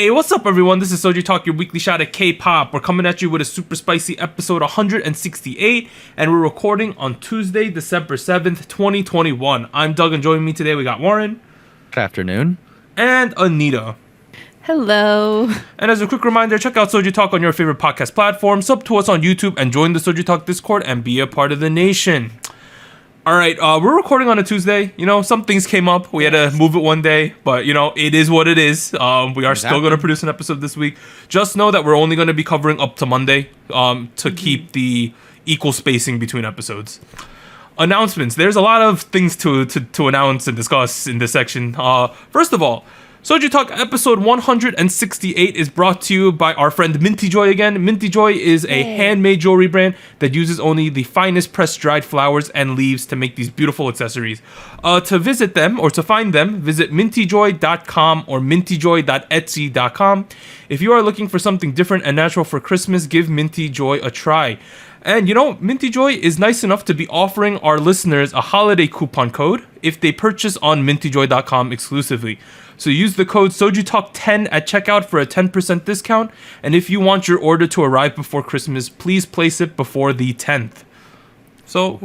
Hey, what's up, everyone? This is SojuTalk, your weekly shot at K-pop. We're coming at you with a super spicy episode 168, and we're recording on Tuesday, December 7th, 2021. I'm Doug, and joining me today, we got Warren. Good afternoon. And Anita. Hello. And as a quick reminder, check out SojuTalk on your favorite podcast platform, sub to us on YouTube, and join the SojuTalk Discord and be a part of the nation. All right, we're recording on a Tuesday. You know, some things came up. We had to move it one day, but, you know, it is what it is. We are still going to produce an episode this week. Just know that we're only going to be covering up to Monday to keep the equal spacing between episodes. Announcements. There's a lot of things to announce and discuss in this section. First of all, SojuTalk episode 168 is brought to you by our friend Minty Joy again. Minty Joy is a handmade jewelry brand that uses only the finest pressed dried flowers and leaves to make these beautiful accessories. To visit them or to find them, visit mintyjoy.com or mintyjoy.etsy.com. If you are looking for something different and natural for Christmas, give Minty Joy a try. And you know, Minty Joy is nice enough to be offering our listeners a holiday coupon code if they purchase on mintyjoy.com exclusively. So use the code SojuTalk10 at checkout for a 10% discount. And if you want your order to arrive before Christmas, please place it before the 10th. So,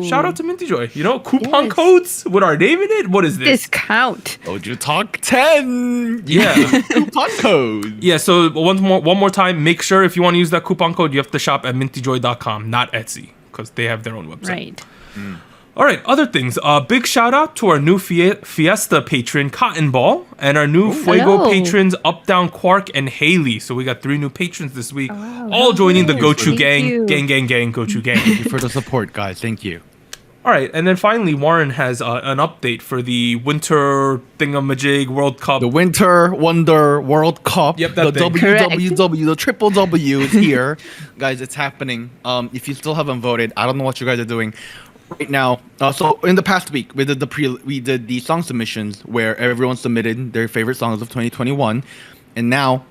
shout out to Minty Joy. You know, coupon codes with our name in it. What is this? Discount. SojuTalk 10. Yeah. Coupon code. Yeah, so one more time, make sure if you want to use that coupon code, you have to shop at mintyjoy.com, not Etsy, because they have their own website. Right. All right, other things. Big shout out to our new Fiesta patron, Cotton Ball, and our new Fuego hello. patrons, Up Down Quark and Haley. So we got 3 new patrons this week, wow. all joining the Gochu Thank gang. you. Gang, Gochu gang. Thank you for the support, guys. Thank you. All right, and then finally, Warren has an update for the Winter Thingamajig World Cup. The Winter Wonder World Cup. Yep, the that thing. WWW, the triple W is here. Guys, it's happening. If you still haven't voted, I don't know what you guys are doing right now. So in the past week, we did the song submissions where everyone submitted their favorite songs of 2021, and now,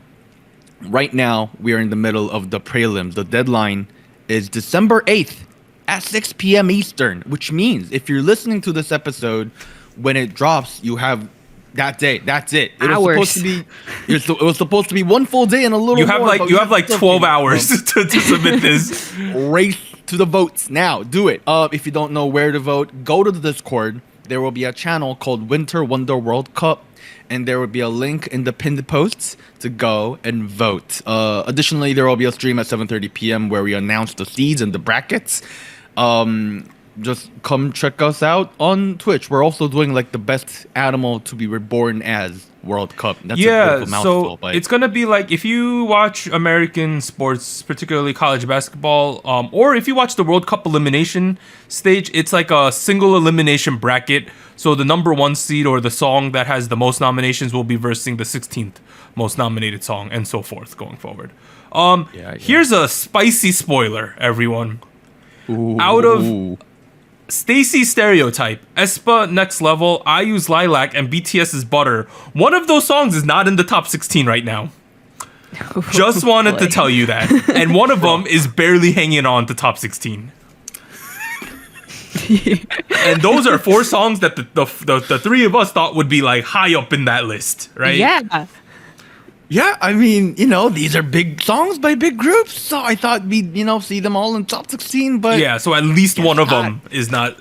right now, we are in the middle of the prelims. The deadline is December 8th at 6 p.m. Eastern, which means if you're listening to this episode when it drops, you have that day. That's it. It was supposed to be one full day and a little. You have more, like 12 hours to submit this. Race to the votes now. Do it. If you don't know where to vote, go to the Discord. There will be a channel called Winter Wonder World Cup, and there will be a link in the pinned posts to go and vote. Additionally, there will be a stream at 7:30 p.m. where we announce the seeds and the brackets. Just come check us out on Twitch. We're also doing like the best animal to be reborn as World Cup. That's a beautiful mouthful, but it's gonna be like if you watch American sports, particularly college basketball, or if you watch the World Cup elimination stage, it's like a single elimination bracket. So the number 1 seed or the song that has the most nominations will be versing the 16th most nominated song, and so forth going forward. Here's a spicy spoiler, everyone. Ooh. Out of Stacy Stereotype, aespa Next Level, I Use Lilac, and BTS's Butter, one of those songs is not in the top 16 right now. Just wanted to tell you that. And one of them is barely hanging on to top 16. And those are 4 songs that the 3 of us thought would be like high up in that list, right? Yeah. Yeah, I mean, you know, these are big songs by big groups, so I thought we'd, you know, see them all in top 16, but... Yeah, so at least one of them is not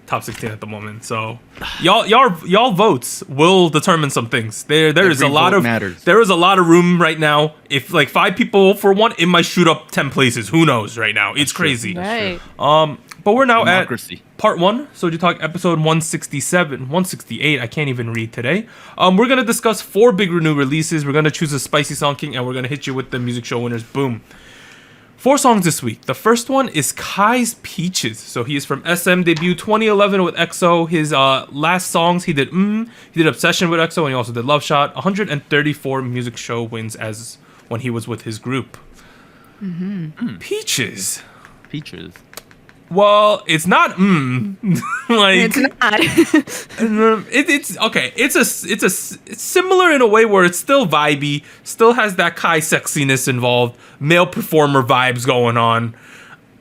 top 16 at the moment, so... Y'all votes will determine some things. There is a lot of... matters. There is a lot of room right now. If, like, 5 people vote for one, it might shoot up 10 places. Who knows right now? It's crazy. Right. But we're now Democracy. at part 1, SojuTalk episode 168. I can't even read today. We're going to discuss 4 big new releases. We're going to choose a spicy song king, and we're going to hit you with the music show winners. Boom. 4 songs this week. The first one is Kai's Peaches. So he is from SM, debut 2011 with EXO. His last songs, he did he did Obsession with EXO, and he also did Love Shot. 134 music show wins as when he was with his group. Peaches. Well, it's not like It's not. it's okay. It's similar in a way where it's still vibey, still has that Kai sexiness involved, male performer vibes going on.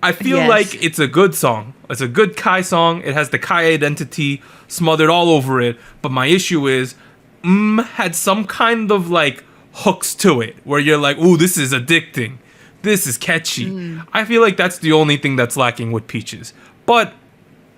I feel like it's a good song. It's a good Kai song. It has the Kai identity smothered all over it. But my issue is, had some kind of like hooks to it where you're like, ooh, this is addicting. This is catchy. I feel like that's the only thing that's lacking with Peaches. But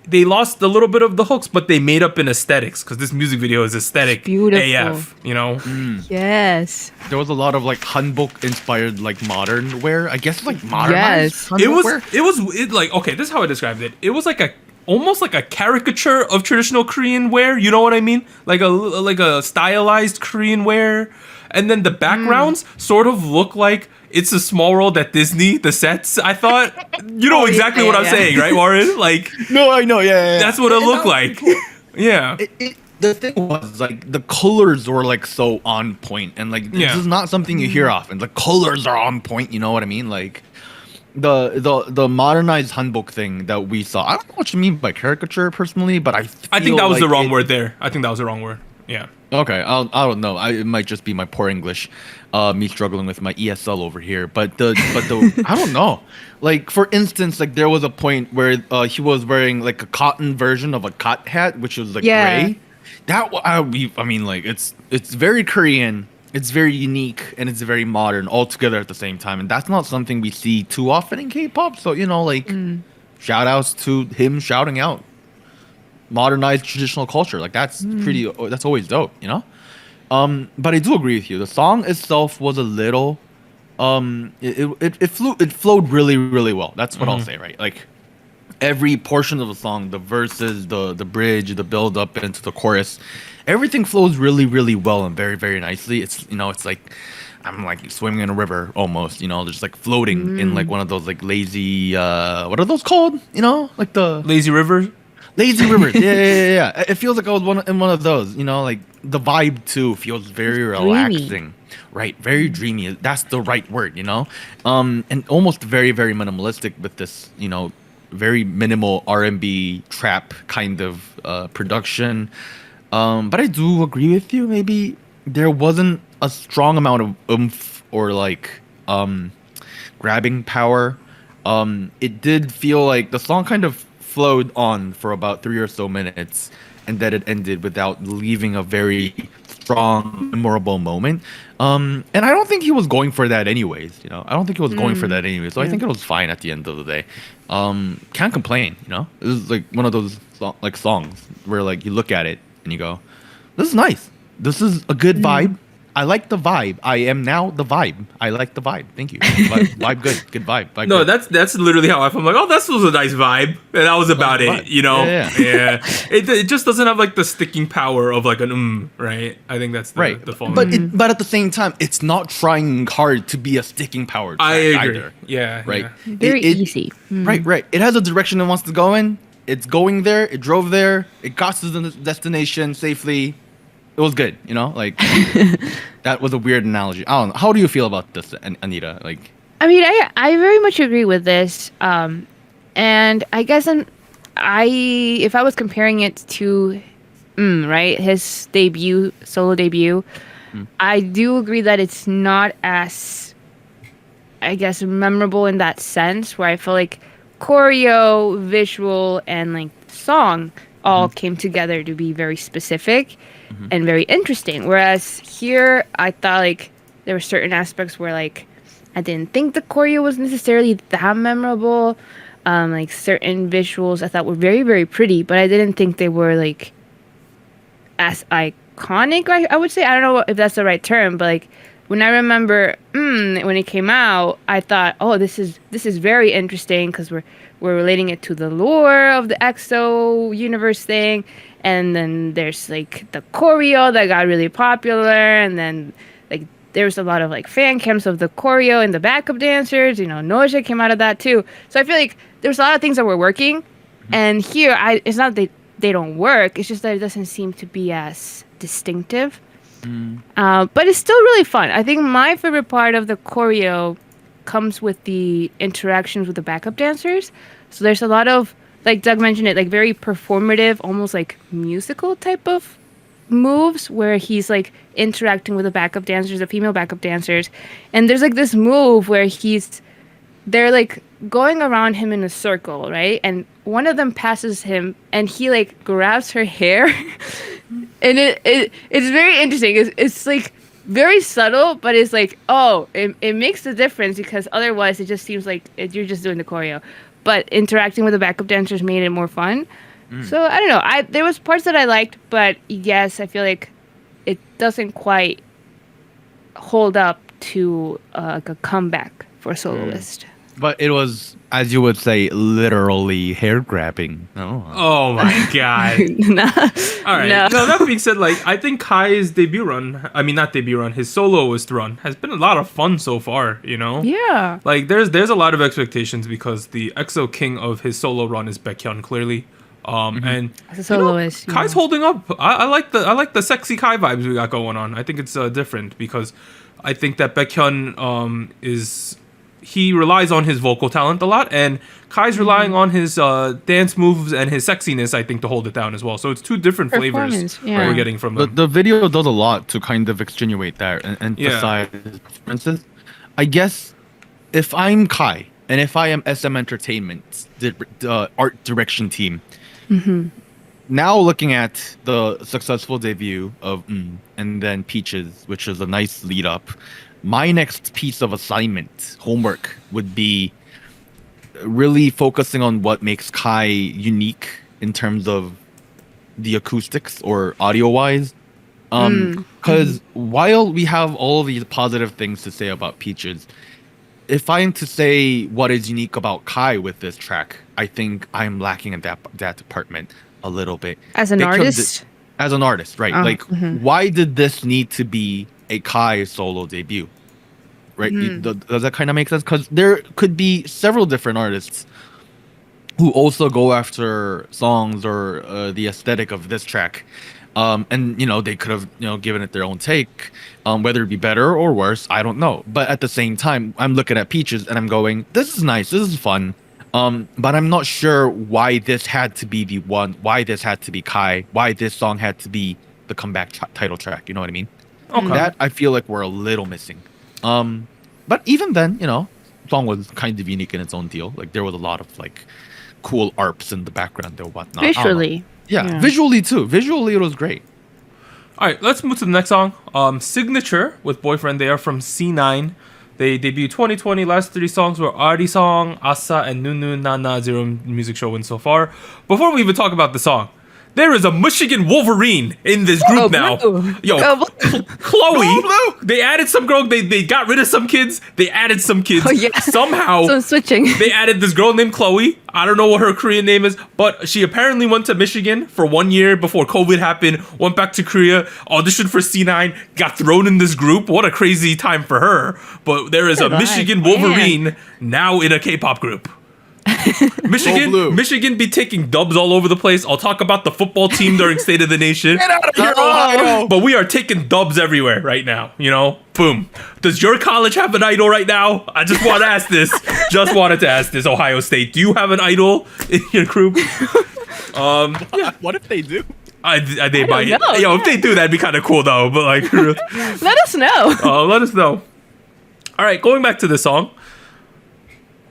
they lost a little bit of the hooks, but they made up in aesthetics because this music video is aesthetic Beautiful. AF, you know? Yes. There was a lot of like hanbok inspired like modern wear. I guess like modernized Yes. hanbok wear. It was like, okay, this is how I described it. It was like almost like a caricature of traditional Korean wear. You know what I mean? Like a stylized Korean wear. And then the backgrounds sort of look like It's a Small World at Disney, the sets. I thought, you know exactly what I'm saying, right, Warren? Like, No, I know, yeah. that's what it looked like. Yeah. The thing was like the colors were like so on point, and like this is not something you hear often. The colors are on point. You know what I mean? Like the modernized hanbok thing that we saw. I don't know what you mean by caricature personally, but I think that was the wrong word there. I think that was the wrong word. Yeah. Okay, I don't know. It might just be my poor English, me struggling with my ESL over here. But the I don't know. Like for instance, like there was a point where he was wearing like a cotton version of a cot hat, which was like gray. I mean, like it's very Korean, it's very unique, and it's very modern all together at the same time. And that's not something we see too often in K-pop. So you know, like shout outs to him shouting out modernized traditional culture. Like that's that's always dope, you know. But I do agree with you. The song itself was a little it flowed really, really well. That's what I'll say, right? Like every portion of the song, the verses, the bridge, the build up into the chorus, everything flows really, really well and very, very nicely. It's, you know, it's like I'm like swimming in a river almost, you know, just like floating in like one of those like lazy what are those called? You know, like the Lazy River. lazy rivers. Yeah. It feels like I was in one of those, you know, like the vibe too feels very relaxing. Right, very dreamy. That's the right word, you know? And almost very, very minimalistic with this, you know, very minimal R&B trap kind of production. But I do agree with you. Maybe there wasn't a strong amount of oomph or like grabbing power. It did feel like the song kind of flowed on for about 3 or so minutes, and then it ended without leaving a very strong, memorable moment. And I don't think he was going for that anyways, you know. I don't think he was going for that anyways. So I think it was fine at the end of the day. Can't complain, you know. It was like one of those songs where like you look at it and you go, "This is nice. This is a good vibe. I like the vibe. I am now the vibe. I like the vibe. Thank you. Vibe good. Good vibe. Vibe No, good. that's literally how I feel. I'm like, oh, that was a nice vibe, and that was about Vibe. it. You know, Yeah. It just doesn't have like the sticking power of like an right. I think that's the fault. But at the same time, it's not trying hard to be a sticking power track I agree. either. Yeah, Right. yeah. Very easy. Right. It has a direction it wants to go in. It's going there. It drove there. It got to the destination safely. It was good, you know. Like that was a weird analogy. I don't know. How do you feel about this, Anita? Like, I mean, I very much agree with this. And I guess if I was comparing it to, right, his solo debut, I do agree that it's not as, I guess, memorable in that sense, where I feel like choreo, visual, and like song all came together to be very specific and very interesting. Whereas here, I thought like there were certain aspects where like I didn't think the choreo was necessarily that memorable. Like certain visuals I thought were very, very pretty, but I didn't think they were like as iconic. I would say, I don't know if that's the right term, but like when I remember when it came out, I thought, oh, this is very interesting because we're relating it to the lore of the EXO universe thing. And then there's like the choreo that got really popular, and then like there's a lot of like fan cams of the choreo and the backup dancers. You know, Noja came out of that too. So I feel like there's a lot of things that were working, and here it's not that they don't work. It's just that it doesn't seem to be as distinctive. But it's still really fun. I think my favorite part of the choreo comes with the interactions with the backup dancers. So there's a lot of, like Doug mentioned it, like very performative, almost like musical type of moves where he's like interacting with the backup dancers, the female backup dancers. And there's like this move where they're like going around him in a circle, right? And one of them passes him and he like grabs her hair. And it's very interesting. It's like very subtle, but it's like, oh, it makes the difference because otherwise it just seems like you're just doing the choreo. But interacting with the backup dancers made it more fun. So I don't know. There was parts that I liked, but yes, I feel like it doesn't quite hold up to like a comeback for a soloist. But it was, as you would say, literally hair grabbing. Oh my god. Nah. All right. No. No, that being said, like I think Kai's debut run, I mean not debut run, his soloist run has been a lot of fun so far, you know? Yeah. Like there's a lot of expectations because the EXO king of his solo run is Baekhyun clearly. And As a soloist, you know, Kai's holding up. I like the sexy Kai vibes we got going on. I think it's different because I think that Baekhyun he relies on his vocal talent a lot, and Kai's relying on his dance moves and his sexiness, I think, to hold it down as well. So it's two different flavors yeah. we're getting from them. The video does a lot to kind of extenuate that and emphasize his performances. I guess if I'm Kai and if I am SM Entertainment's art direction team, now looking at the successful debut of and then Peaches, which is a nice lead up, my next piece of assignment, homework, would be really focusing on what makes Kai unique in terms of the acoustics or audio-wise. Because while we have all these positive things to say about Peaches, if I am to say what is unique about Kai with this track, I think I'm lacking in that department a little bit. As an artist? As an artist, right. Why did this need to be a Kai solo debut? Right? Does that kind of make sense? Because there could be several different artists who also go after songs or the aesthetic of this track. And, you know, they could have, you know, given it their own take. Whether it be better or worse, I don't know. But at the same time, I'm looking at Peaches and I'm going, this is nice. This is fun. But I'm not sure why this had to be the one, why this had to be Kai, why this song had to be the comeback title track. You know what I mean? Okay. That I feel like we're a little missing. But even then, you know, the song was kind of unique in its own deal. Like there was a lot of like cool arps in the background or whatnot. Visually. Yeah, visually too. Visually, it was great. All right, let's move to the next song. Cignature with Boyfriend. They are from C9. They debuted 2020. Last 3 songs were Arty Song, Asa, and Nunu Nana Zero Music Show win so far. Before we even talk about the song, there is a Michigan Wolverine in this group now. Blue. Yo, Chloe. They added some girl. They got rid of some kids. They added some kids. Oh, yeah. Somehow. So switching. They added this girl named Chloe. I don't know what her Korean name is, but she apparently went to Michigan for 1 year before COVID happened, went back to Korea, auditioned for C9, got thrown in this group. What a crazy time for her. But there is a Michigan Wolverine now in a K-pop group. Michigan be taking dubs all over the place. I'll talk about the football team during State of the Nation. Get out of here, Ohio! But we are taking dubs everywhere right now, you know? Boom. Does your college have an idol right now? I just want to ask this. Just wanted to ask this, Ohio State. Do you have an idol in your group? What if they do? They might. know, Yo, if they do, that'd be kind of cool, though. But, like... Let us know. Let us know. All right, going back to the song.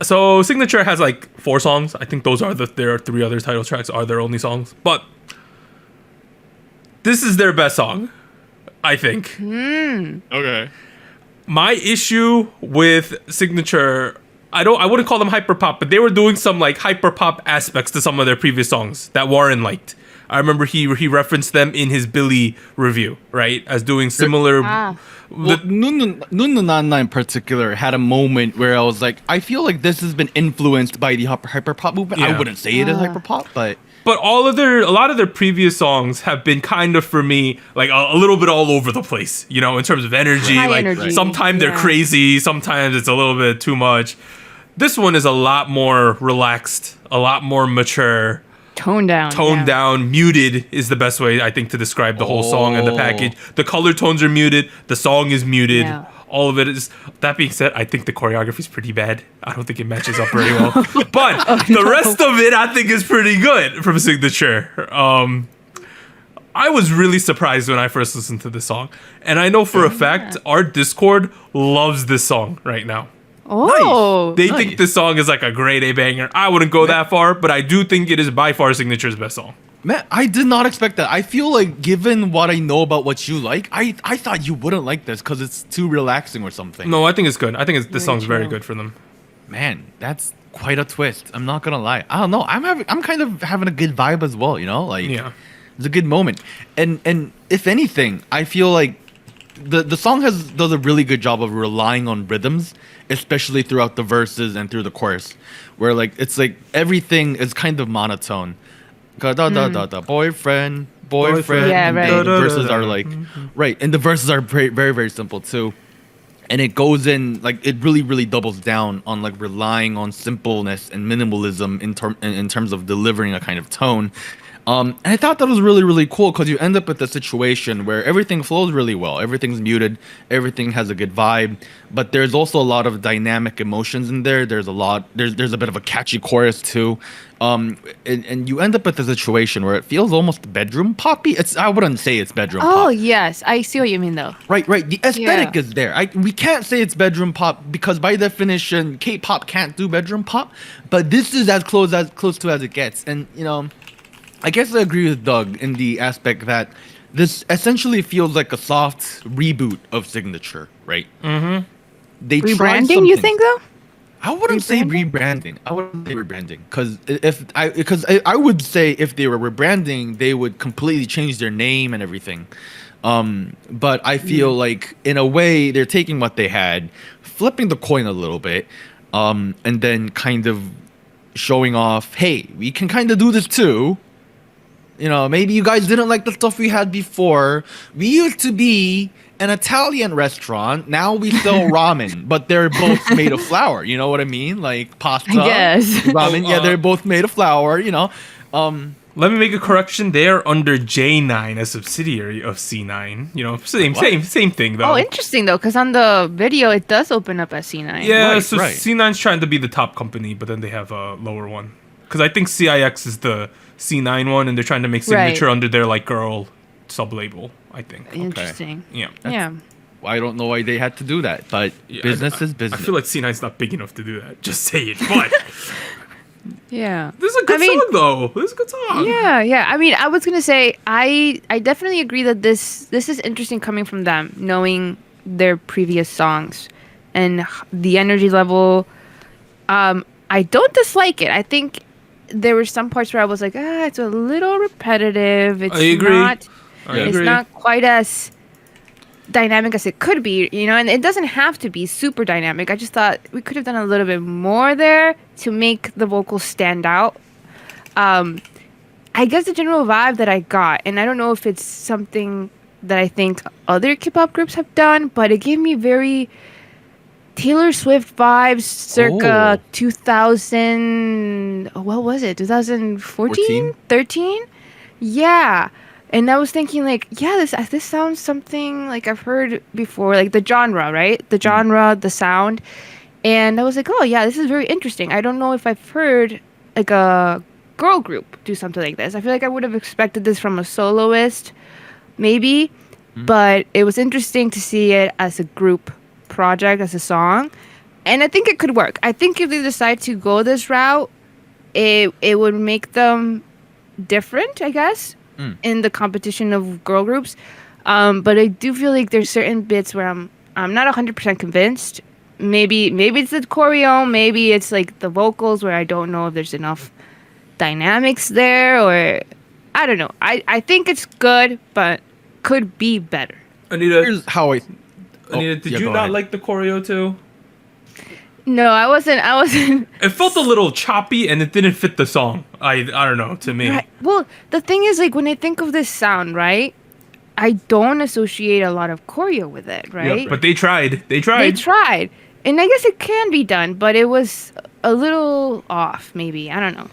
So Cignature has like 4 songs. I think those are there are 3 other title tracks are their only songs. But this is their best song, I think. Okay. My issue with Cignature, I wouldn't call them hyperpop, but they were doing some like hyperpop aspects to some of their previous songs that Warren liked. I remember he referenced them in his Billy review, right? As doing similar. Well, Nunu Nana in particular had a moment where I was like, I feel like this has been influenced by the hyperpop movement. Yeah. I wouldn't say it is hyperpop, but a lot of their previous songs have been kind of, for me, like a little bit all over the place, you know, in terms of energy. High like energy. sometimes they're crazy, sometimes it's a little bit too much. This one is a lot more relaxed, a lot more mature. Toned down, muted is the best way I think to describe the whole song and the package. The color tones are muted, the song is muted. Yeah. All of it is. That being said, I think the choreography is pretty bad. I don't think it matches up very well. But the rest of it I think is pretty good from Cignature. I was really surprised when I first listened to this song. And I know for a fact our Discord loves this song right now. Oh, They think this song is like a grade A banger. I wouldn't go that far, but I do think it is by far Cignature's best song. Man, I did not expect that. I feel like, given what I know about what you like, I thought you wouldn't like this because it's too relaxing or something. No, I think it's good. I think this song's very chill. good for them. Man, that's quite a twist. I'm not gonna lie. I don't know. I'm kind of having a good vibe as well. You know, like Yeah. it's a good moment. And if anything, I feel like the song does a really good job of relying on rhythms, especially throughout the verses and through the chorus, where like it's like everything is kind of monotone. Da da da da boyfriend. Yeah, and right. the verses are like right, and the verses are very very simple too. And it goes in like it really doubles down on like relying on simpleness and minimalism in terms of delivering a kind of tone. And I thought that was really cool because you end up with a situation where everything flows really well. Everything's muted, everything has a good vibe, but there's also a lot of dynamic emotions in there. There's a bit of a catchy chorus too. And you end up with a situation where it feels almost bedroom poppy. I wouldn't say it's bedroom pop. Oh yes, I see what you mean though. Right. The aesthetic Yeah. is there. We can't say it's bedroom pop because by definition, K-pop can't do bedroom pop. But this is as close to as it gets. And you know, I guess I agree with Doug in the aspect that this essentially feels like a soft reboot of Cignature, right? Mm-hmm. They tried Rebranding, you something. think though? I wouldn't say rebranding. I wouldn't say rebranding because I would say if they were rebranding, they would completely change their name and everything. But I feel like in a way they're taking what they had, flipping the coin a little bit, and then kind of showing off, hey, we can kind of do this too. You know, maybe you guys didn't like the stuff we had before. We used to be an Italian restaurant. Now we sell ramen, but they're both made of flour. You know what I mean? Like pasta, Yes. ramen. Yeah, they're both made of flour. You know. Let me make a correction. They're under J9, a subsidiary of C9. You know, same thing though. Oh, interesting though, because on the video it does open up as C9. Yeah, Right, so right. C9's trying to be the top company, but then they have a lower one. Because I think CIX is the C9 one, and they're trying to make Cignature Right. under their like girl sub label. I think. Interesting. Yeah. Yeah. I don't know why they had to do that, but Yeah, business is I business. feel like C9's not big enough to do that. Just say it. But Yeah. this is a good song, though. This is a good song. Yeah. I mean, I was gonna say I definitely agree that this is interesting coming from them, knowing their previous songs and the energy level. I don't dislike it. I think there were some parts where I was like, it's a little repetitive. It's I agree. not. I It's agree. not quite as dynamic as it could be, you know, and it doesn't have to be super dynamic. I just thought we could have done a little bit more there to make the vocals stand out. I guess the general vibe that I got, and I don't know if it's something that I think other K-pop groups have done, but it gave me very Taylor Swift vibes circa 2000, what was it, 2014? 13? Yeah. And I was thinking, like, yeah, this sounds something like I've heard before, like the genre, right? The genre, the sound. And I was like, oh, yeah, this is very interesting. I don't know if I've heard, like, a girl group do something like this. I feel like I would have expected this from a soloist, maybe. But it was interesting to see it as a group project, as a song. And I think it could work. I think if they decide to go this route, it would make them different, I guess, in the competition of girl groups. But I do feel like there's certain bits where I'm not 100% convinced. Maybe it's the choreo, maybe it's like the vocals where I don't know if there's enough dynamics there, or I don't know. I think it's good, but could be better. Anita, Here's how I. did you go not ahead. like the choreo too? No, I wasn't. It felt a little choppy and it didn't fit the song. I don't know, to me. Right. Well, the thing is, like, when I think of this sound, right, I don't associate a lot of choreo with it, right? But they tried. They tried. They tried. And I guess it can be done, but it was a little off, maybe. I don't know.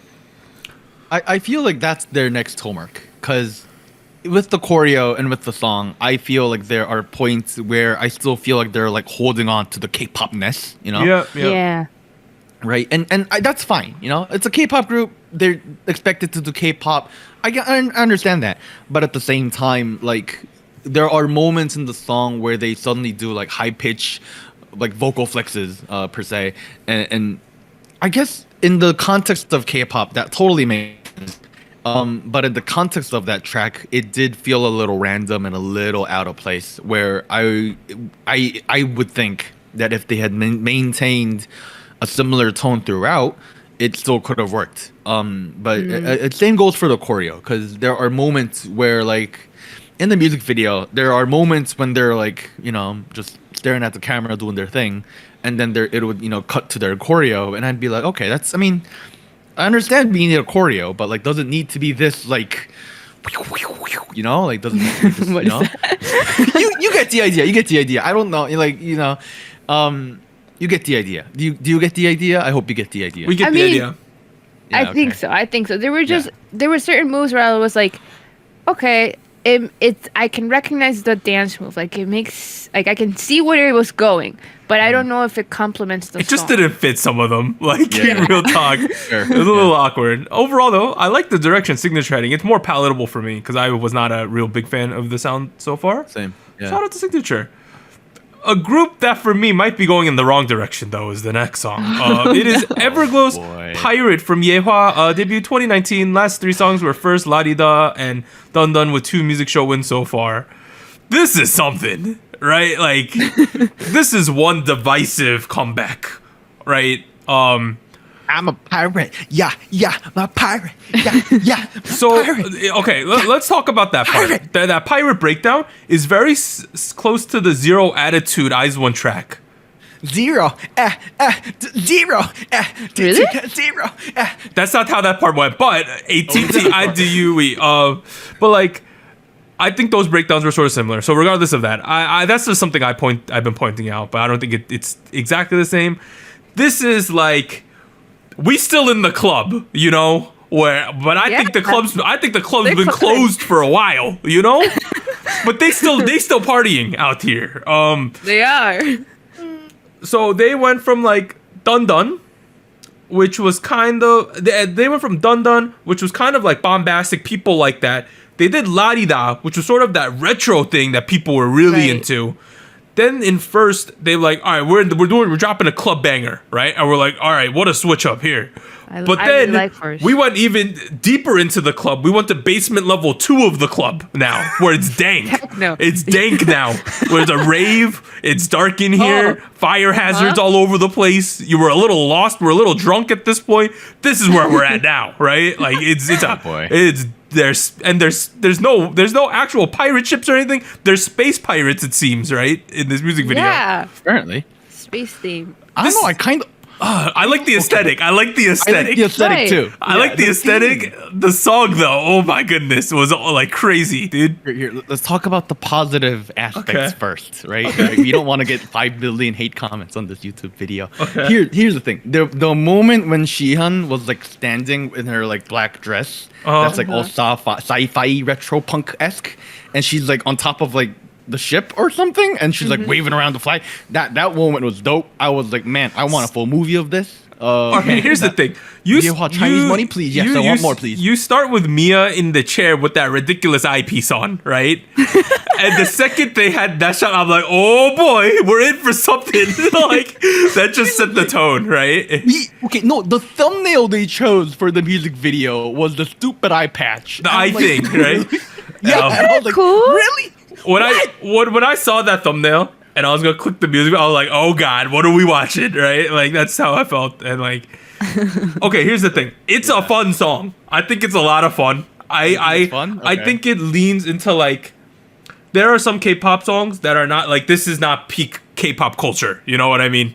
I feel like that's their next homework because with the choreo and with the song, I feel like there are points where I still feel like they're like holding on to the K-pop-ness, you know? Yeah. Right, and that's fine, you know. It's a K-pop group; they're expected to do K-pop. I understand that, but at the same time, like there are moments in the song where they suddenly do like high pitch, like vocal flexes per se, and I guess in the context of K-pop, that totally makes sense. But in the context of that track, it did feel a little random and a little out of place. Where I would think that if they had maintained a similar tone throughout, it still could have worked. But same goes for the choreo, because there are moments where, like, in the music video, there are moments when they're like, just staring at the camera doing their thing, and then it would cut to their choreo, and I'd be like, okay, I understand being a choreo, but like, doesn't need to be this like, like doesn't need to be this, you get the idea. You get the idea. I don't know, you get the idea. Do you get the idea? I hope you get the idea. We get the idea. Yeah, I think so. There were certain moves where I was like, okay, I can recognize the dance move. Like, it makes, like, I can see where it was going, but I don't know if it complements the song. It just didn't fit some of them. Like, in real talk. Sure. It was a little awkward. Overall, though, I like the direction Cignature heading. It's more palatable for me, because I was not a real big fan of the sound so far. Same. Yeah. Shout out to Cignature. A group that for me might be going in the wrong direction, though, is the next song. It is Everglow's Pirate from Yehua, debut 2019. Last 3 songs were First, La Di Da, and Dun Dun, with 2 music show wins so far. This is something, right? Like, this is one divisive comeback, right? I'm a pirate. Yeah, I'm a pirate. Yeah. So, pirate. Okay, let's talk about that part. That pirate breakdown is very close to the Zero Attitude Eyes One track. Zero. Zero. Really? Zero. That's not how that part went, but ATTIDUE. But like, I think those breakdowns were sort of similar. So regardless of that, I that's just something I've been pointing out, but I don't think it's exactly the same. This is like, we still in the club, but I think the club's been closed for a while, but they still partying out here. They are. So they went from like Dun Dun, which was kind of, they went from Dun Dun, which was kind of like bombastic, people like that. They did La Di Da, which was sort of that retro thing that people were really into. Then in First, they were like, all right, we're dropping a club banger, right? And we're like, all right, what a switch up here. But then really like we went even deeper into the club. We went to basement level 2 of the club now, where it's dank. No. It's dank now. Where it's a rave. It's dark in here. Fire hazards all over the place. You were a little lost. We're a little drunk at this point. This is where we're at now, right? Like, there's no actual pirate ships or anything. There's space pirates, it seems, right, in this music video. Yeah, apparently space theme. I don't know. I kind of. I like the aesthetic. I like the aesthetic. Too. I like the aesthetic. The song, though, oh my goodness, was all like crazy, dude. Here, let's talk about the positive aspects first, right? Like, we don't want to get 5 billion hate comments on this YouTube video. Okay. Here's the thing: the moment when Shihan was like standing in her like black dress, that's like all sci-fi retro punk-esque, and she's like on top of like the ship or something, and she's like waving around the flag. That moment was dope. I was like, man, I want a full movie of this. Okay, here's the thing. Chinese money, please. Yes, I want more, please. You start with Mia in the chair with that ridiculous eyepiece on, right? And the second they had that shot, I'm like, oh boy, we're in for something. Like, that just set the tone, right? The thumbnail they chose for the music video was the stupid eye patch. The eye thing, right? Yeah, and I was like, cool? Really? When I saw that thumbnail and I was gonna click the music, I was like, oh god, what are we watching, right? Like, that's how I felt. And like, okay, here's the thing. It's a fun song. I think it's a lot of fun. I think it leans into like, there are some K-pop songs that are not like, this is not peak K-pop culture. You know what I mean?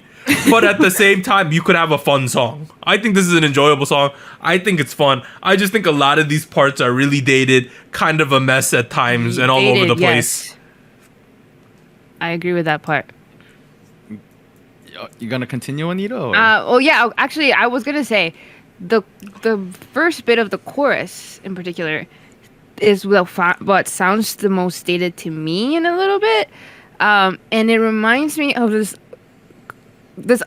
But at the same time, you could have a fun song. I think this is an enjoyable song. I think it's fun. I just think a lot of these parts are really dated, kind of a mess at times, and all over the place. Yes. I agree with that part. You gonna continue, Anita? Or? Yeah. Actually, I was gonna say the first bit of the chorus in particular is what sounds the most dated to me in a little bit, and it reminds me of this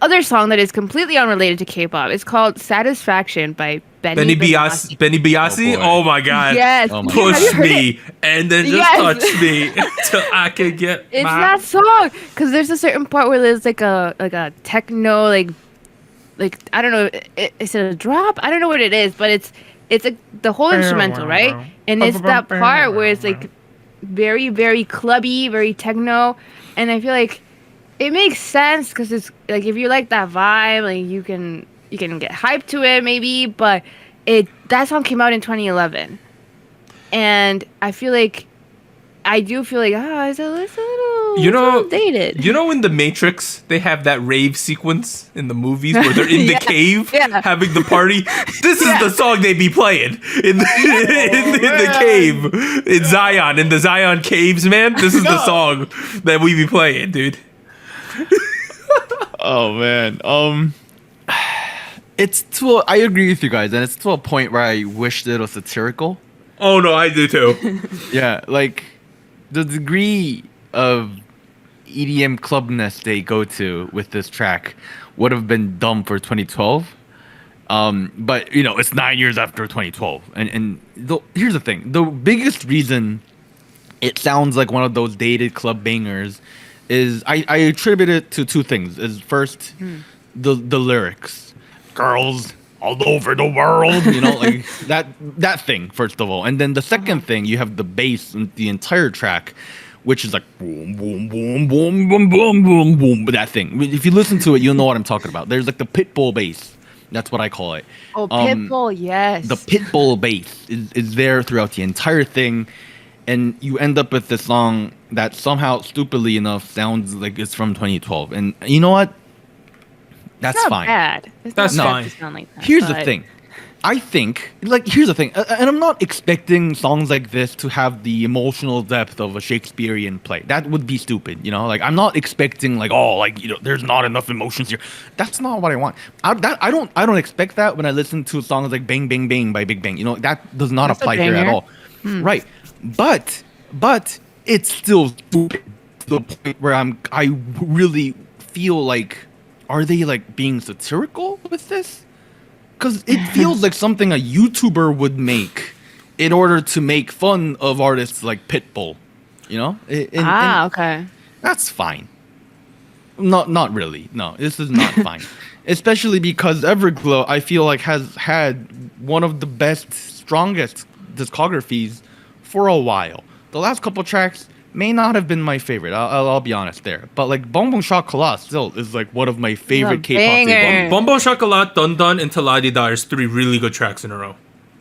other song that is completely unrelated to K-pop. It's called "Satisfaction" by Benny Biasi. Oh my god! Yes, push me and then just touch me until I can get. It's that song because there's a certain part where there's like a techno like I don't know. Is it a drop? I don't know what it is, but it's like the whole instrumental, right? And it's that part where it's like very, very clubby, very techno, and I feel like it makes sense because it's like if you like that vibe, like you can get hyped to it maybe, but that song came out in 2011, and I feel like it's a little dated. You know, in The Matrix, they have that rave sequence in the movies where they're in the cave having the party. This is the song they be playing in the cave in Zion, in the Zion caves, man. This is the song that we be playing, dude. Oh man, I agree with you guys, and it's to a point where I wish that it was satirical. Oh no, I do too. Yeah, like the degree of EDM clubness they go to with this track would have been dumb for 2012. But you know, it's 9 years after 2012, and here's the thing: the biggest reason it sounds like one of those dated club bangers is I attribute it to two things. Is first the lyrics, girls all over the world, you know, like that thing first of all, and then the second thing, you have the bass in the entire track, which is like boom boom boom boom boom boom boom boom. That thing, if you listen to it, you'll know what I'm talking about. There's like the Pitbull bass. That's what I call it. Oh, Pitbull, yes. The Pitbull bass is there throughout the entire thing, and you end up with this song that somehow, stupidly enough, sounds like it's from 2012. And you know what? That's it's not fine. Bad. It's That's not fine. Bad to sound like that, Here's the thing. I think, here's the thing, and I'm not expecting songs like this to have the emotional depth of a Shakespearean play. That would be stupid, you know? Like, I'm not expecting, there's not enough emotions here. That's not what I want. I don't expect that when I listen to songs like Bang Bang Bang by Big Bang. You know, that does not apply here at all. Right. But it's still stupid to the point where I really feel like, are they, being satirical with this? Because it feels like something a YouTuber would make in order to make fun of artists like Pitbull, you know? Okay. That's fine. Not really. No, this is not fine. Especially because Everglow, I feel like, has had one of the best, strongest discographies for a while. The last couple tracks may not have been my favorite. I'll be honest there. But Bonbon Chocolat still is one of my favorite K-pop. Bonbon Chocolat, Dun Dun, and Taladi Da is 3 really good tracks in a row.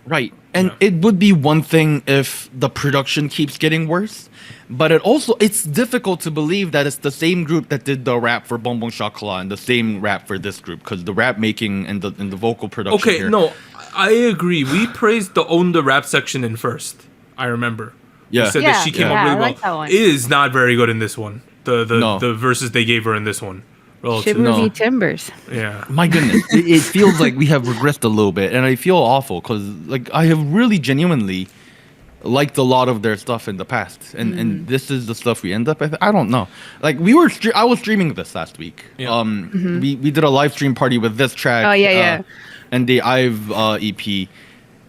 Right. And it would be one thing if the production keeps getting worse. But it's difficult to believe that it's the same group that did the rap for Bonbon Chocolat and the same rap for this group, because the rap making and the vocal production. Okay, here. No, I agree. We praised the Own the Rap section in first. I remember. Yeah. You said that she came up really like well. that one. It is not very good in this one. The verses they gave her in this one. Shivery Timbers. Yeah. My goodness. it feels like we have regressed a little bit, and I feel awful because I have really genuinely liked a lot of their stuff in the past, and this is the stuff we end up with. I don't know. I was streaming this last week. Yeah. We did a live stream party with this track. Oh yeah. And the IVE EP.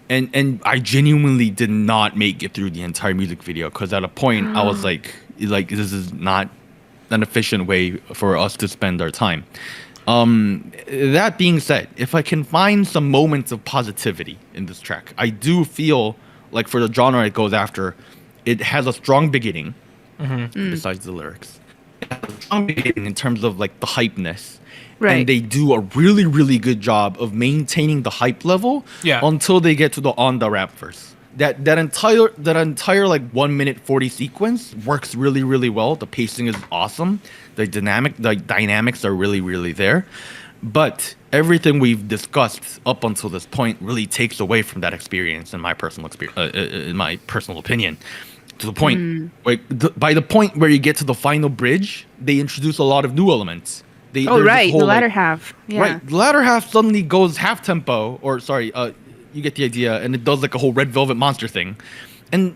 And I genuinely did not make it through the entire music video, because at a point I was like this is not an efficient way for us to spend our time. That being said, if I can find some moments of positivity in this track, I do feel like for the genre it goes after, it has a strong beginning, besides the lyrics. It has a strong beginning in terms of the hypeness. Right. And they do a really, really good job of maintaining the hype level until they get to the on the rap verse. That entire 1 minute 40 sequence works really, really well. The pacing is awesome. The dynamics are really, really there. But everything we've discussed up until this point really takes away from that experience, in my personal opinion. To the point, by the point where you get to the final bridge, they introduce a lot of new elements. The latter half. Yeah. Right, the latter half suddenly goes half tempo, you get the idea, and it does a whole Red Velvet Monster thing, and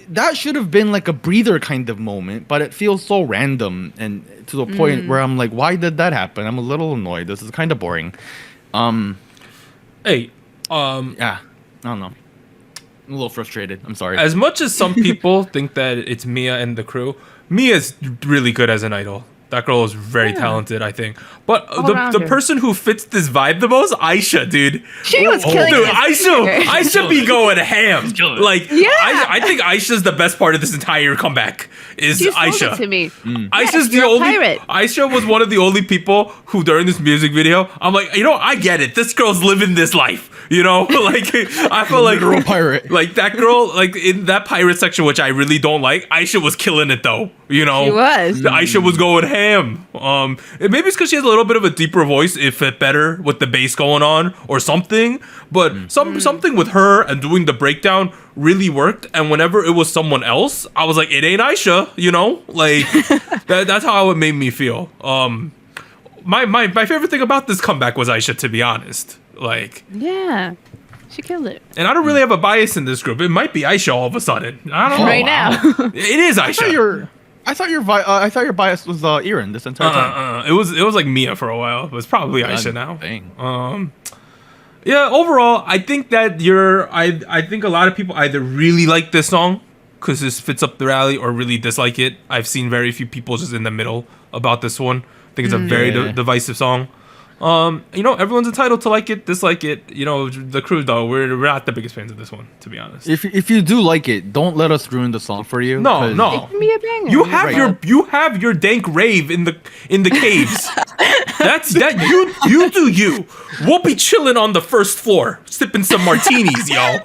that should have been a breather kind of moment, but it feels so random, and to the point where I'm like, why did that happen? I'm a little annoyed. This is kind of boring. Yeah, I don't know. I'm a little frustrated. I'm sorry. As much as some people think that it's Mia and the crew, Mia's really good as an idol. That girl is very talented, I think. But the All-rounder. person who fits this vibe the most, Aisha, dude. She was killing Dude, it. Aisha be going ham. killing it. Like, Yeah. I think Aisha's the best part of this entire comeback. Is She sold Aisha? it to me. Aisha's the you're a only. pirate. Aisha was one of the only people who, during this music video, I'm like, I get it. This girl's living this life. Like I feel like Literal pirate. Like that girl, like in that pirate section, which I really don't like. Aisha was killing it though. She was. Aisha was going ham. And maybe it's because she has a little bit of a deeper voice. It fit better with the bass going on or something. But something with her and doing the breakdown really worked. And whenever it was someone else, I was like, it ain't Aisha. Like that's how it made me feel. My favorite thing about this comeback was Aisha, to be honest. Like, Yeah. She killed it. and I don't really have a bias in this group. It might be Aisha all of a sudden. I don't know. Right now. It is Aisha. I thought your bias was Iran this entire time. It was like Mia for a while. It was probably Aisha now. Dang. Yeah, overall, I think that I think a lot of people either really like this song because this fits up the rally or really dislike it. I've seen very few people just in the middle about this one. I think it's a very divisive song. Everyone's entitled to like it, dislike it. The crew though, we're not the biggest fans of this one, to be honest. If you do like it, don't let us ruin the song for you. No, 'cause- no. It can be a banger. You have your dank rave in the caves. That's that you do you. We'll be chilling on the first floor, sipping some martinis, y'all.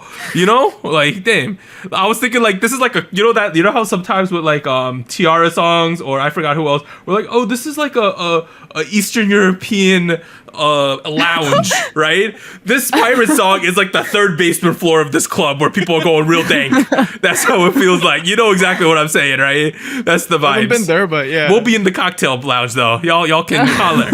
Like damn. I was thinking like this is like how sometimes with like Tiara songs or I forgot who else, we're like, oh, this is like a Eastern European lounge, right? This pirate song is like the third basement floor of this club where people are going real dank. That's how it feels like. You know exactly what I'm saying, right? That's the vibes. I've been there, but yeah. We'll be in the cocktail lounge though. Y'all can holler.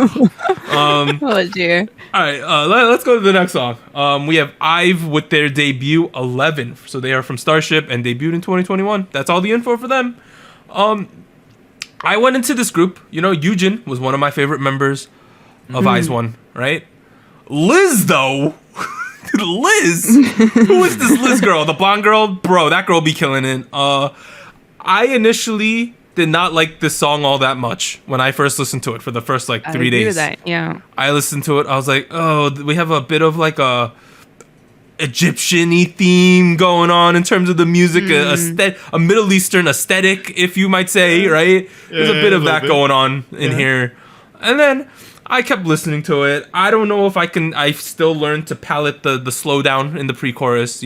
Oh dear. All right, let's go to the next song. We have IVE with their debut 11. So they are from Starship and debuted in 2021. That's all the info for them. I went into this group. Yujin was one of my favorite members of IZ*ONE, right? Liz, though. Liz? Who is this Liz girl? The blonde girl? Bro, that girl be killing it. I initially did not like this song all that much when I first listened to it for the first, 3 I agree days. with that. Yeah. I listened to it. I was like, oh, we have a bit of like a Egyptian-y theme going on in terms of the music, a Middle Eastern aesthetic, if you might say, right? There's a bit of that going on in here. And then I kept listening to it. I don't know if I still learned to palate the slowdown in the pre-chorus,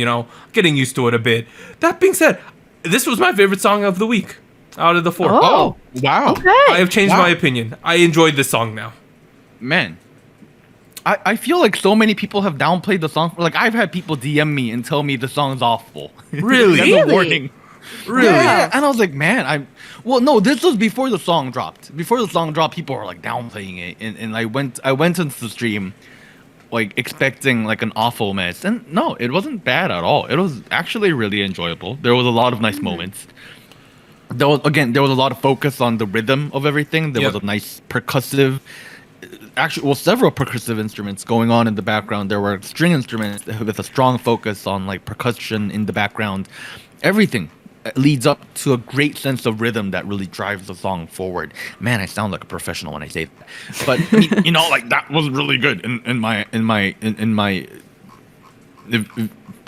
getting used to it a bit. That being said, this was my favorite song of the week out of the 4. Oh. Wow. Okay. I have changed my opinion. I enjoyed this song now. Man. I feel like so many people have downplayed the song. Like I've had people DM me and tell me the song's awful. Really? As a warning. Really? Yeah. And I was like, man, no, this was before the song dropped. Before the song dropped, people were like downplaying it, and I went into the stream, like expecting like an awful mess, and no, it wasn't bad at all. It was actually really enjoyable. There was a lot of nice moments. There was a lot of focus on the rhythm of everything. There was a nice percussive. Several percussive instruments going on in the background. There were string instruments with a strong focus on like percussion in the background. Everything leads up to a great sense of rhythm that really drives the song forward. Man, I sound like a professional when I say that, but like that was really good in my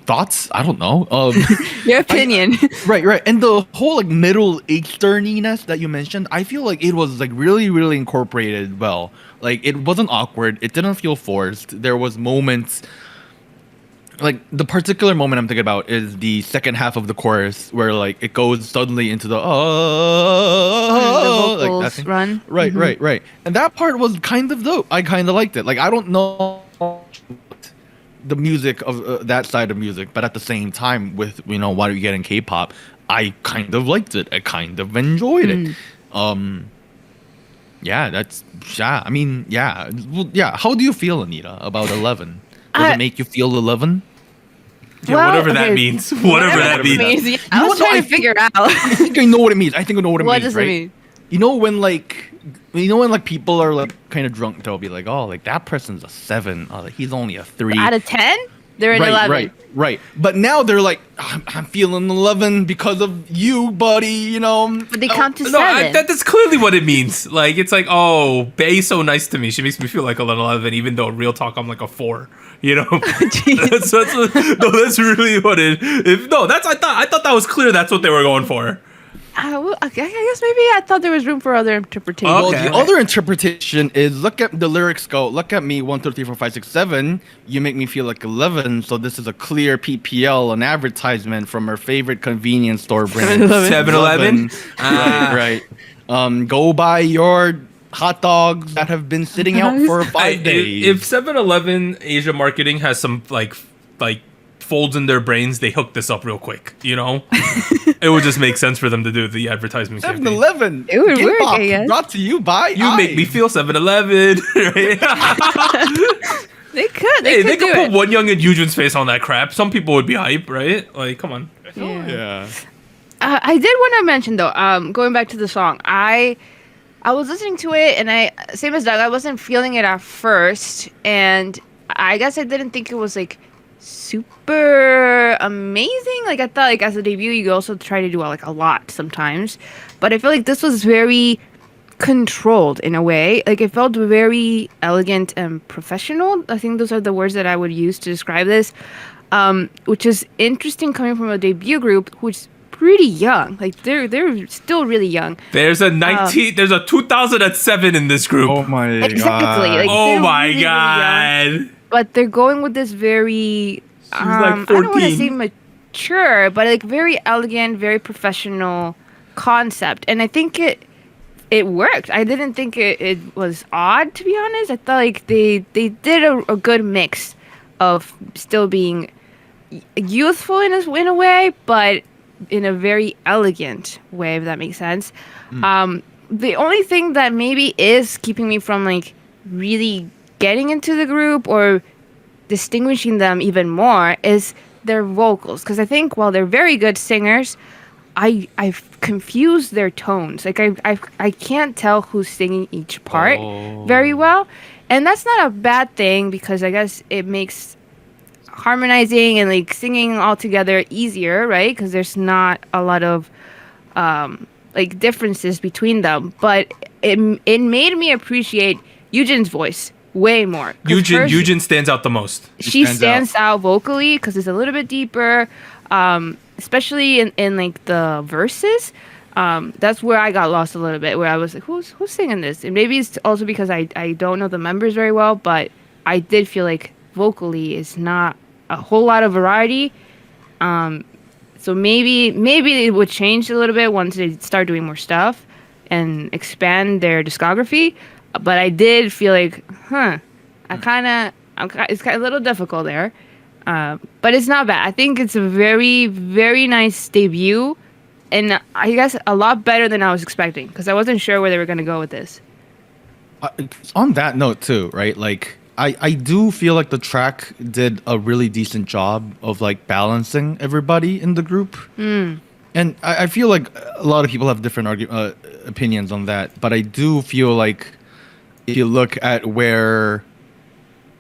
thoughts. I don't know. Your opinion. Right. And the whole like Middle Easterniness that you mentioned, I feel like it was like really, really incorporated well. Like it wasn't awkward. It didn't feel forced. There was moments. Like the particular moment I'm thinking about is the second half of the chorus where like it goes suddenly into the The vocals like that thing. run. Right. And that part was kind of dope. I kind of liked it. Like I don't know the music of that side of music, but at the same time with Why Do You Get in K-pop, I kind of liked it. I kind of enjoyed it. I mean, how do you feel, Anita, about 11? Does it make you feel 11? Yeah, Well, whatever that okay, means. Whatever that means. Yeah, I was trying to figure out. I think I know what it means. I know what it What means, does it right? mean? When people are like kind of drunk, they'll be like, "Oh, like that person's a 7. Oh, like, he's only a 3." Out of 10? They're in 11. Right. But now they're like, I'm feeling 11 because of you, buddy. You know. But they count to No, 7. that's clearly what it means. Like, it's like, oh, Bae's so nice to me. She makes me feel like a little 11, even though real talk, I'm like a 4. You know, that's really what it. I thought that was clear. That's what they were going for. I guess maybe I thought there was room for other interpretation. Okay. Well, the other interpretation is look at the lyrics go, look at me, 1, 2, 3, 4, 5, 6, 7. You make me feel like 11. So this is a clear PPL, an advertisement from our favorite convenience store brand, 7-Eleven. Right. Go buy your hot dogs that have been sitting out for 5 days. If 7-Eleven Asia marketing has some like folds in their brains, they hook this up real quick. You know, it would just make sense for them to do the advertisement. 7-Eleven. It would work, K-pop I guess. Brought to you by You make me feel 7-Eleven. Right? They could. Hey, they do could put it. One Young and Yujin's face on that crap. Some people would be hype, right? Like, come on. Yeah. I did want to mention though, going back to the song, I was listening to it and same as Doug, I wasn't feeling it at first, and I guess I didn't think it was like super amazing. Like I thought, like as a debut, you also try to do like a lot sometimes, but I feel like this was very controlled in a way. Like it felt very elegant and professional. I think those are the words that I would use to describe this, which is interesting coming from a debut group who's pretty young. Like they're still really young. There's a 2007 in this group. Oh my Exactly. god. Like, Oh they're my really, really young. god. But they're going with this very like I don't want to 14. say mature, but like very elegant, very professional concept. And I think it worked. I didn't think it was odd, to be honest. I thought like they did a good mix of still being youthful in a way, but in a very elegant way, if that makes sense. The only thing that maybe is keeping me from like really getting into the group or distinguishing them even more is their vocals, because I think while they're very good singers, I've confused their tones. Like I can't tell who's singing each part very well, and that's not a bad thing because I guess it makes harmonizing and like singing all together easier, right? Because there's not a lot of like differences between them, but it made me appreciate Yujin's voice way more. Yujin stands out the most. She stands out vocally because it's a little bit deeper, especially in like the verses. That's where I got lost a little bit, where I was like, who's singing this? And maybe it's also because I don't know the members very well, but I did feel like vocally is not a whole lot of variety. So maybe it would change a little bit once they start doing more stuff and expand their discography. But I did feel like, it's kind of a little difficult there. But it's not bad. I think it's a very, very nice debut. And I guess a lot better than I was expecting, because I wasn't sure where they were going to go with this. On that note too, right? Like I do feel like the track did a really decent job of like balancing everybody in the group. And I feel like a lot of people have different opinions on that, but I do feel like if you look at where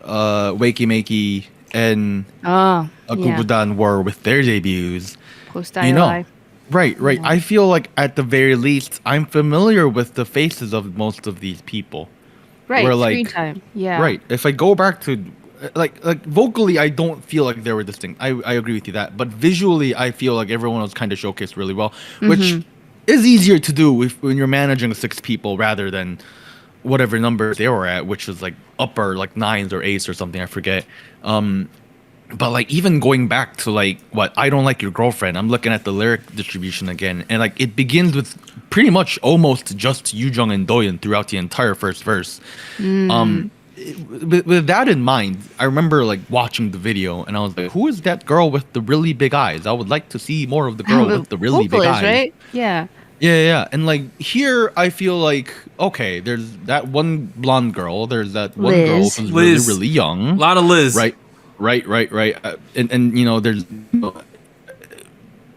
Wakey Makey and Akubudan were with their debuts, you know, right. Yeah. I feel like at the very least, I'm familiar with the faces of most of these people. Right, where, screen like, time. Yeah. Right. If I go back to like vocally, I don't feel like they were distinct. I agree with you that, but visually, I feel like everyone was kind of showcased really well, which is easier to do when you're managing 6 people rather than whatever number they were at, which was like upper like 9s or 8s or something, I forget. But like even going back to like what I Don't Like Your Girlfriend, I'm looking at the lyric distribution again, and like it begins with pretty much almost just Yoojung and Doyeon throughout the entire first verse. With that in mind, I remember like watching the video and I was like, who is that girl with the really big eyes? I would like to see more of the girl with the really big eyes. Right? Yeah. Yeah. And like here, I feel like, okay, there's that one blonde girl. There's that one girl who's really, really young. A lot of Liz. Right. And you know, there's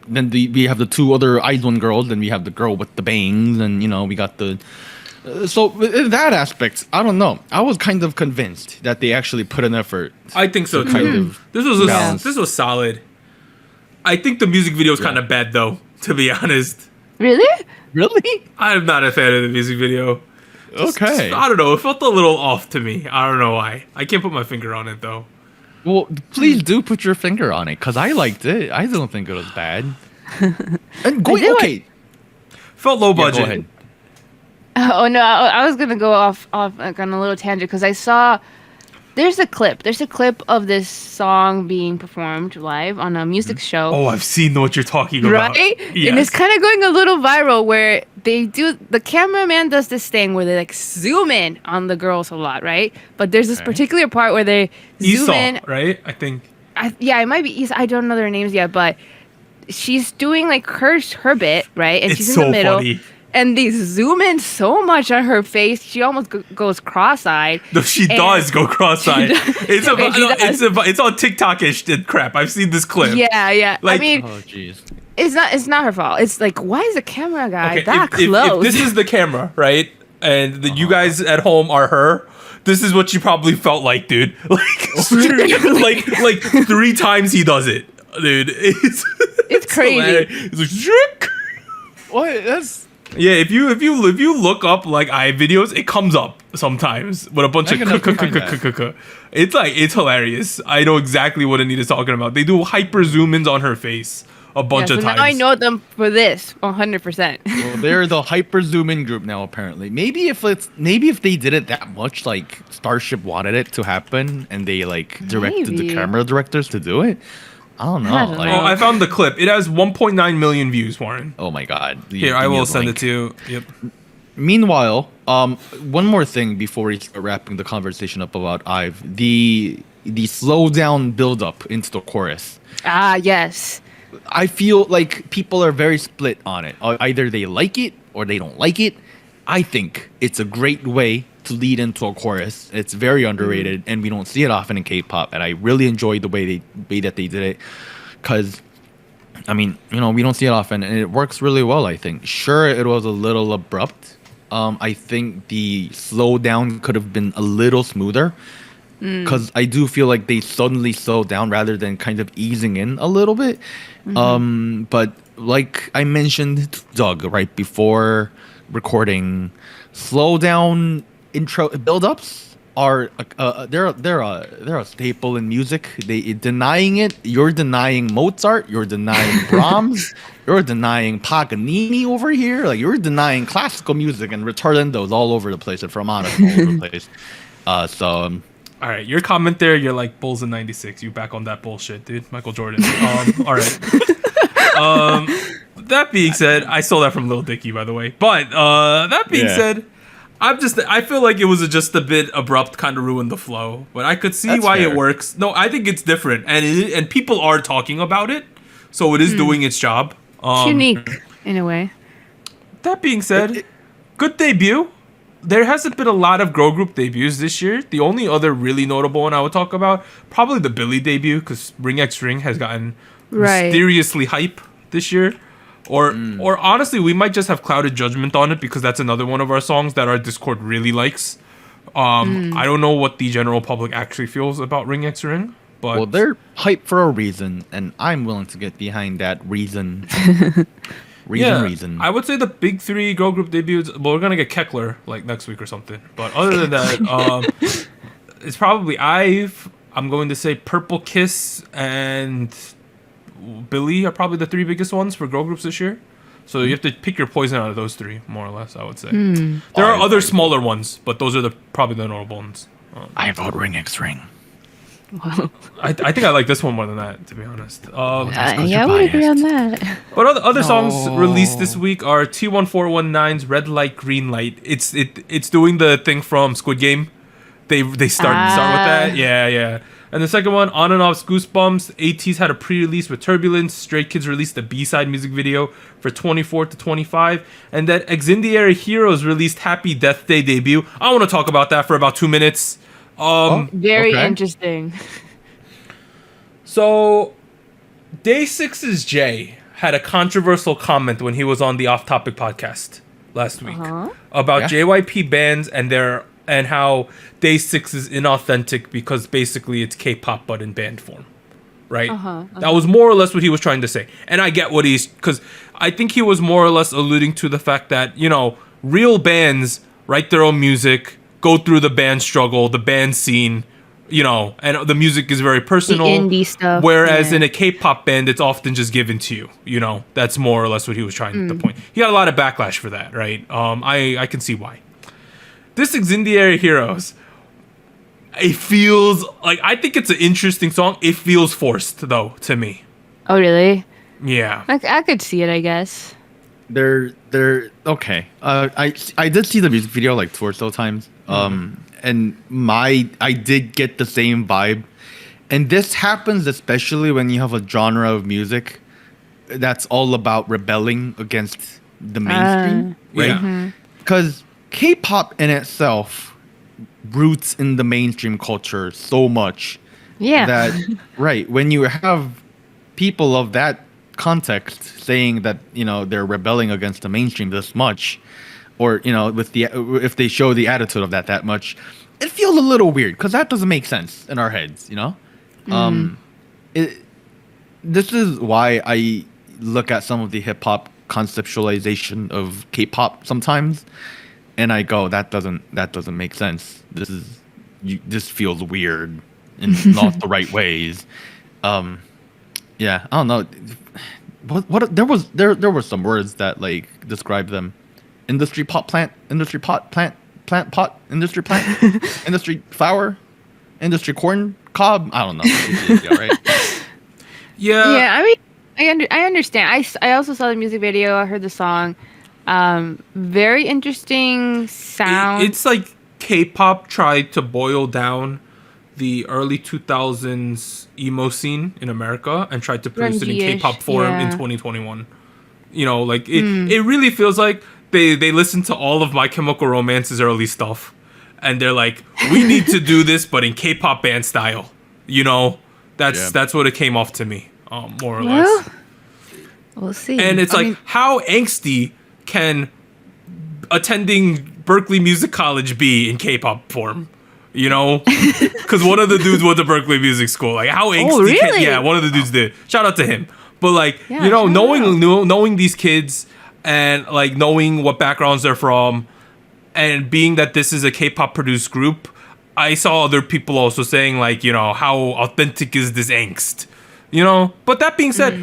then we have the 2 other Aizuan girls. Then we have the girl with the bangs, and you know, we got the So in that aspect, I don't know. I was kind of convinced that they actually put an effort. I think so too. Kind of balance. This was solid. I think the music video is kind of bad though, to be honest. Really? Really? I'm not a fan of the music video. Okay. I don't know. It felt a little off to me. I don't know why. I can't put my finger on it though. Well, please do put your finger on it, because I liked it. I don't think it was bad. And okay. Felt low Yeah, budget. go ahead. Oh no, I was gonna go off like on a little tangent because I saw there's a clip of this song being performed live on a music show. Oh, I've seen what you're talking about. Right? Yes. And it's kind of going a little viral where the cameraman does this thing where they like zoom in on the girls a lot, right? But there's this particular part where they zoom in. Right? I think. It might be Isa. I don't know their names yet, but she's doing like her bit, right? And It's she's in so the middle. funny. And they zoom in so much on her face, she almost goes cross-eyed. No, she does go cross-eyed. It's does. it's on TikTok-ish and crap. I've seen this clip. Yeah. Like- I mean, Oh, jeez. it's not her fault. It's like, why is the camera guy Okay, that if close? this is the camera, right? And you guys at home are her. This is what she probably felt like, dude. Like 3 times he does it, dude. It's crazy. hilarious. It's like, "Shriek." What? That's Yeah, if you look up like IVE videos, it comes up sometimes with a bunch I of can definitely find it's hilarious. I know exactly what Anita's talking about. They do hyper zoom ins on her face a bunch so of times. now I know them for this 100%. well, they're the hyper zoom in group now. Apparently, maybe if they did it that much, like Starship wanted it to happen, and they like directed the Maybe. camera directors to do it. I don't know. I don't like, know. Oh, I found the clip. It has 1.9 million views, Warren. oh my god. Here, I will send it to you. Yep. Meanwhile, one more thing before we start wrapping the conversation up about IVE, the slow down build up into the chorus. Yes. I feel like people are very split on it. Either they like it or they don't like it. I think it's a great way to lead into a chorus. It's very underrated, and we don't see it often in K-pop. And I really enjoyed the way that they did it, because, I mean, we don't see it often, and it works really well. I think. Sure, it was a little abrupt. I think the slowdown could have been a little smoother, because I do feel like they suddenly slowed down rather than kind of easing in a little bit. But like I mentioned to Doug right before recording, slow down intro build-ups are they're a staple in music. Denying it, you're denying Mozart, you're denying Brahms, you're denying Paganini over here. Like, you're denying classical music and retarding those all over the place, and Fermatas all over the place. All right, your comment there, you're like Bulls in '96. You back on that bullshit, dude. Michael Jordan. All right. That being said, I stole that from Lil Dicky, by the way. But that being said, I feel like it was just a bit abrupt, kind of ruined the flow. But I could see That's why fair. it works. No, I think it's different, and people are talking about it, so it is doing its job. It's unique in a way. That being said, good debut. There hasn't been a lot of girl group debuts this year. The only other really notable one I would talk about, probably the Billy debut, because Ring X Ring has gotten mysteriously hype this year. Or honestly, we might just have clouded judgment on it, because that's another one of our songs that our Discord really likes. I don't know what the general public actually feels about Ring X Ring, but Well, they're hyped for a reason, and I'm willing to get behind that reason. reason. I would say the big 3 girl group debuts. Well, we're gonna get Keckler like next week or something. But other than that, it's probably IVE. I'm going to say Purple Kiss and Billy are probably the 3 biggest ones for girl groups this year. So you have to pick your poison out of those 3, more or less. I would say there are other smaller ones, but those are probably the notable ones. I vote Ring X Ring. I think I like this one more than that, to be honest. I would agree on that. But other songs released this week are T1419's Red Light Green Light. It's doing the thing from Squid Game. They start with that. Yeah. And the second one, On and Off's Goosebumps. ATEEZ had a pre-release with Turbulence. Stray Kids released the B-side music video for 24 to 25. And then Exindiary Heroes released Happy Death Day debut. I want to talk about that for about 2 minutes. Very Okay. interesting. So, Day 6's Jay had a controversial comment when he was on the Off Topic podcast. last week Uh-huh. about Yeah. JYP bands and how Day 6 is inauthentic because basically it's K-pop but in band form, right? That was more or less what he was trying to say. And I get what because I think he was more or less alluding to the fact that, you know, real bands write their own music, go through the band struggle, the band scene, you know, and the music is very personal. indie stuff, Whereas yeah. in a K-pop band, it's often just given to you. You know, that's more or less what he was trying to point. He got a lot of backlash for that, right? I can see why. This Incendiary Heroes, it feels like, I think it's an interesting song. It feels forced though to me. Oh, really? Yeah. I could see it, I guess. They're okay. I did see the music video like 2 or so times. And I did get the same vibe. And this happens especially when you have a genre of music that's all about rebelling against the mainstream, right? Yeah. Because K-pop in itself roots in the mainstream culture so much Yeah. that right, when you have people of that context saying that, you know, they're rebelling against the mainstream this much, or, you know, if they show the attitude of that much, it feels a little weird because that doesn't make sense in our heads, you know. This is why I look at some of the hip hop conceptualization of K-pop sometimes, and I go, that doesn't make sense. This feels weird in not the right ways. Yeah, I don't know. What there were some words that like describe them. Industry plant, industry flower, industry corn cob. I don't know. Yeah, right. Yeah. I mean, I understand. I also saw the music video. I heard the song. Very interesting sound. It's like K-pop tried to boil down the early 2000s emo scene in America and tried to produce it in Grungy-ish, K-pop form in yeah. 2021. You know, like it really feels like they listened to all of My Chemical Romance's early stuff and they're like, we need to do this but in K-pop band style. You know, that's what it came off to me, more or less. We'll see. And it's how angsty can attending Berklee Music College be in K-pop form? You know, because one of the dudes went to Berklee Music School. Like, how angsty? Really? One of the dudes did. Shout out to him. But like, Yeah, you know, shout out. knowing these kids and like knowing what backgrounds they're from, and being that this is a K-pop produced group, I saw other people also saying like, you know, how authentic is this angst? You know, but that being said,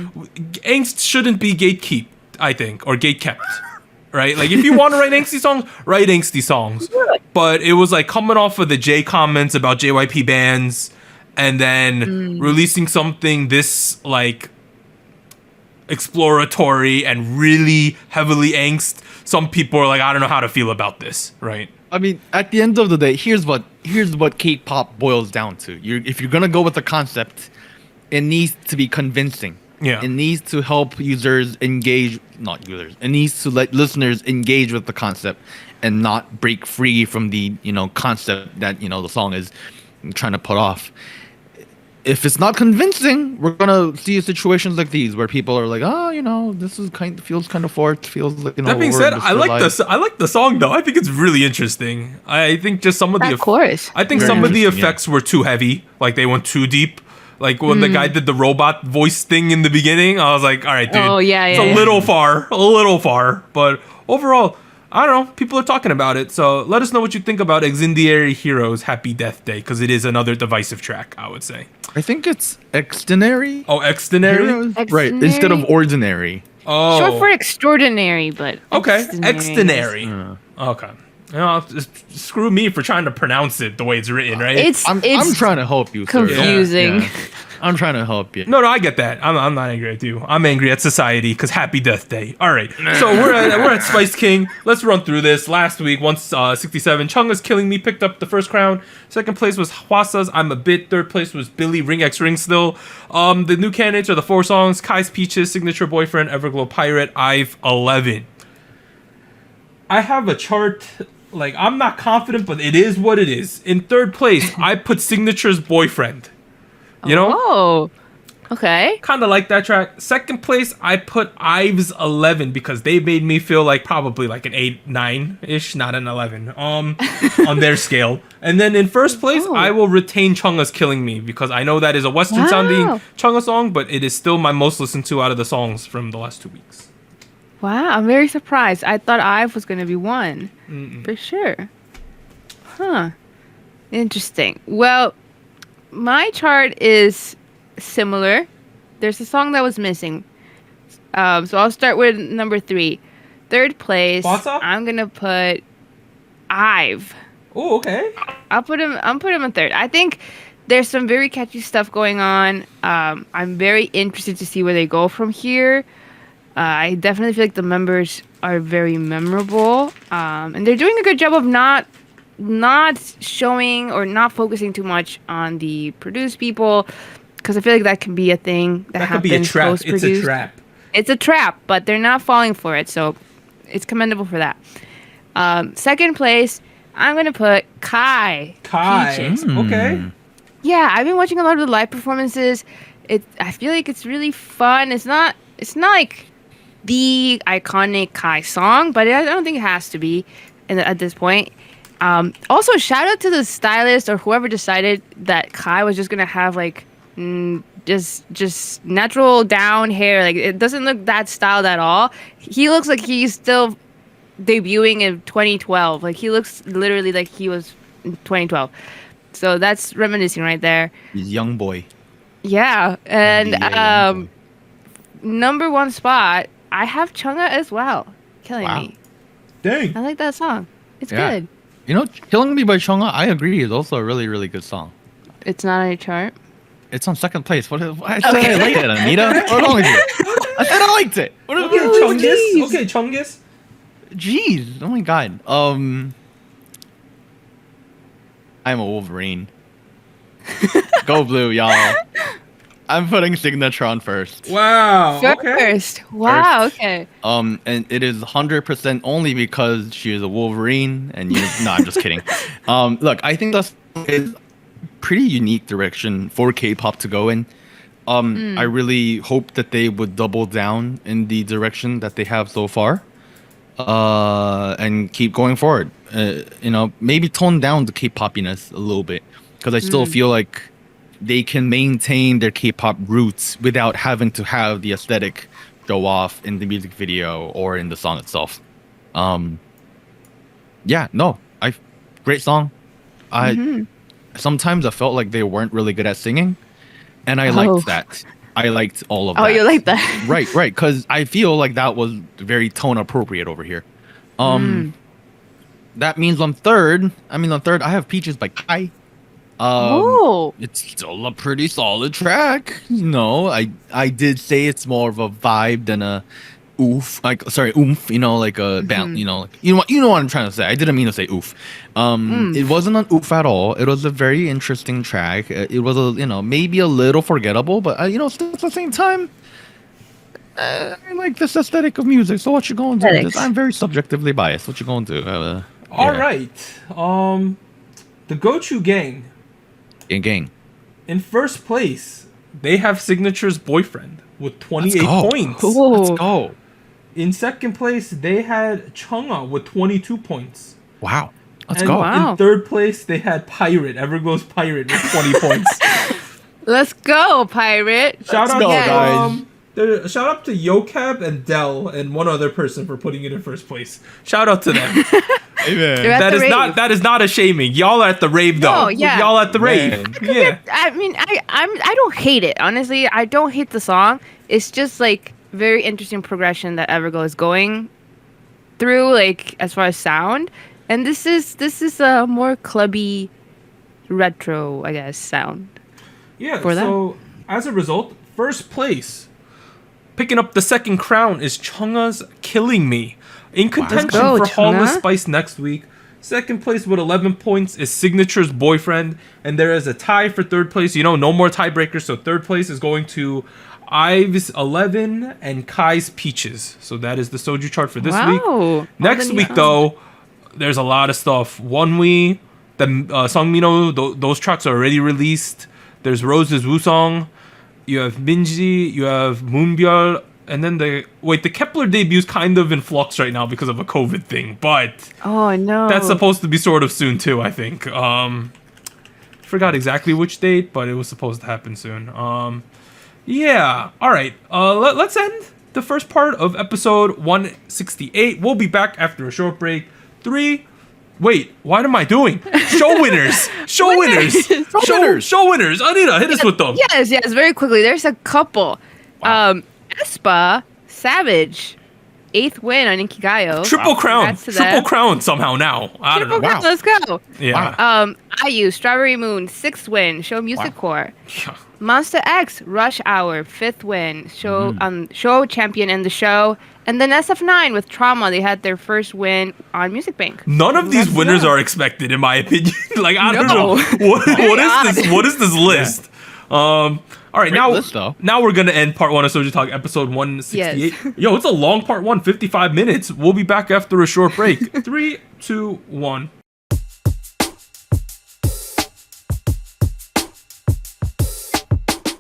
angst shouldn't be gatekept, I think, or gatekept. Right? Like, if you want to write angsty songs. But it was like coming off of the J comments about JYP bands and then releasing something this like exploratory and really heavily angst. Some people are like, I don't know how to feel about this, right? I mean, at the end of the day, here's what K-pop boils down to. If you're gonna go with the concept, it needs to be convincing. Yeah. It needs to help users engage, not users. It needs to let listeners engage with the concept and not break free from the, you know, concept that, you know, the song is trying to put off. If it's not convincing, we're gonna see situations like these where people are like, oh, you know, this is feels kind of forced, feels like, you know. That being said, I like the song though. I think it's really interesting. I think just some of the chorus. I think Very some of the interesting, effects were too heavy. Like they went too deep. Like when the guy did the robot voice thing in the beginning, I was like, all right, dude. Oh, yeah, It's yeah, a yeah. little far. But overall, I don't know. People are talking about it. So let us know what you think about Incendiary Heroes Happy Death Day, because it is another divisive track, I would say. I think it's extraordinary. Oh, Extraordinary? Heroes? Right, instead of ordinary. Oh. Short for extraordinary, but Okay, extraordinary. Extraordinary. Okay. You know, just screw me for trying to pronounce it the way it's written, right? I'm trying to help you, sir. confusing. Yeah. I'm trying to help you. No, I get that. I'm not angry at you. I'm angry at society because Happy Death Day. All right. So we're at Spice King. Let's run through this. Last week, 167, Chunga's Killing Me picked up the first crown. Second place was Hwasa's I'm a Bit. Third place was Billy Ring X Ring still. The new candidates are the 4 songs: Kai's Peaches, Cignature Boyfriend, Everglow Pirate, IVE 11. I have a chart. Like, I'm not confident, but it is what it is. In third place, I put Signature's Boyfriend. You know? Oh, Okay. Kind of like that track. Second place, I put IVE's 11 because they made me feel like probably like an 8, 9-ish, not an 11 on their scale. And then in first place, Oh. I will retain Chungha's Killing Me because I know that is a Western sounding Wow. Chungha song, but it is still my most listened to out of the songs from the last 2 weeks. Wow, I'm very surprised. I thought IVE was going to be one. For sure. Huh. Interesting. Well, my chart is similar. There's a song that was missing. So I'll start with number 3. Third place, Bata? I'm going to put IVE. Oh, okay. I'm put him in third. I think there's some very catchy stuff going on. I'm very interested to see where they go from here. I definitely feel like the members are very memorable, and they're doing a good job of not showing or not focusing too much on the produced people, because I feel like that can be a thing that That could happens be a trap. It's post-produced. a trap. It's a trap, but they're not falling for it, so it's commendable for that. Second place, I'm gonna put Kai. Peaches. Okay. Yeah, I've been watching a lot of the live performances. I feel like it's really fun. It's not like the iconic Kai song, but I don't think it has to be at this point. Also, shout out to the stylist or whoever decided that Kai was just gonna have like just natural down hair. Like, it doesn't look that styled at all. He looks like he's still debuting in 2012. Like, he looks literally like he was in 2012. So that's reminiscing right there. He's young boy. Yeah, and young boy. number 1 spot, I have Chungha as well. Killing Wow. Me. Dang. I like that song. It's Yeah. good. You know, Killing Me by Chungha, I agree, is also a really, really good song. It's not on your chart. It's on second place. I said I liked it, Anita. What's wrong with you? I said I liked it. What Okay, are Chungus. Okay, Chungus. Jeez. Oh my god. I'm a Wolverine. Go blue, y'all. I'm putting Cignature on first. Wow. Okay. First. Wow, First. okay. And it is 100% only because she is a Wolverine, and you. No, I'm just kidding. Look, I think that's is pretty unique direction for K-pop to go in. I really hope that they would double down in the direction that they have so far, and keep going forward. Maybe tone down the K-popiness a little bit, because I still feel like they can maintain their K-pop roots without having to have the aesthetic show off in the music video or in the song itself. Great song. Sometimes I felt like they weren't really good at singing, and I liked that. I liked all of that. Oh, you like that? Right, because I feel like that was very tone appropriate over here. That means on third, I have Peaches by Kai. It's still a pretty solid track. I did say it's more of a vibe than a oomph. Like a bounce. You know what I'm trying to say. I didn't mean to say oof. It wasn't an oof at all. It was a very interesting track. It was maybe a little forgettable, but still at the same time, I like this aesthetic of music. So what you gonna do? Thanks. I'm very subjectively biased. What you gonna do? All right. The Gochu Gang. Gang. In first place, they have Cignature's Boyfriend with 28 points. Let's go. In second place, they had Chungha with 22 points. Wow. Let's And go. Wow. in third place, they had Pirate, Everglow's Pirate with 20 points. Let's go, Pirate. Shout out go, to guys. shout out to Yocab and Dell and one other person for putting it in first place. Shout out to them. Amen. They're at the rave. That is not a shaming. Y'all are at the rave though. No, yeah. Y'all at the rave. Man. Yeah. I mean, I don't hate it. Honestly, I don't hate the song. It's just like very interesting progression that Everglow is going through, like as far as sound. And this is a more clubby, retro, I guess, sound. Yeah, For so as a result, first place, picking up the second crown is Chungha's Killing Me. In contention go, for Hollis Chungha. Spice next week. Second place with 11 points is Cignature's Boyfriend. And there is a tie for third place. No more tiebreakers. So third place is going to IVE's 11 and Kai's Peaches. So that is the Soju chart for this week. Wow. Next week, though, there's a lot of stuff. Wonwi, the Songmino, those tracks are already released. There's Rose's Woo Song. you have Minji, you have Moonbyul, and then the Kepler debut's kind of in flux right now because of a COVID thing, but Oh no. that's supposed to be sort of soon too, I think. Forgot exactly which date, but it was supposed to happen soon. Yeah. All right. Let's end the first part of episode 168. We'll be back after a short break. Wait, what am I doing? Show winners. Show winners. Show winners. Anita, hit us with them. Yes, very quickly. There's a couple. Wow. aespa, Savage, 8th win on Inkigayo. Triple crown. Congrats to them. Triple crown somehow now. I don't know. Triple crown, let's go. Yeah. IU, Strawberry Moon, 6th win, Show Music Core. Monster X, Rush Hour, 5th win, show champion in the show. And then SF9 with Trauma, they had their first win on Music Bank. None of these winners are expected, in my opinion. Like, I don't know. What is this list? All right, now we're going to end part 1 of Soju Talk episode 168. Yes. Yo, it's a long part 1, 55 minutes. We'll be back after a short break. 3, 2, 1.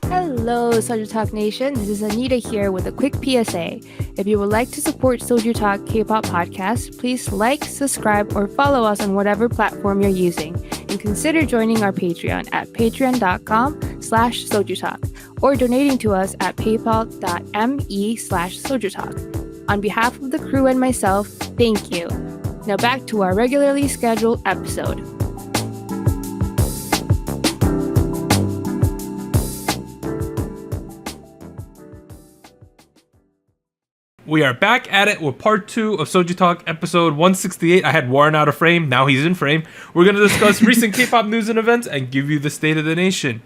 Hello, SojuTalk Nation. This is Anita here with a quick PSA. If you would like to support SojuTalk Kpop Podcast, please like, subscribe, or follow us on whatever platform you're using. And consider joining our Patreon at patreon.com/SojuTalk or donating to us at paypal.me/SojuTalk. On behalf of the crew and myself, thank you. Now back to our regularly scheduled episode. We are back at it with part 2 of Soju Talk episode 168. I had Warren out of frame. Now he's in frame. We're going to discuss recent K-pop news and events and give you the state of the nation.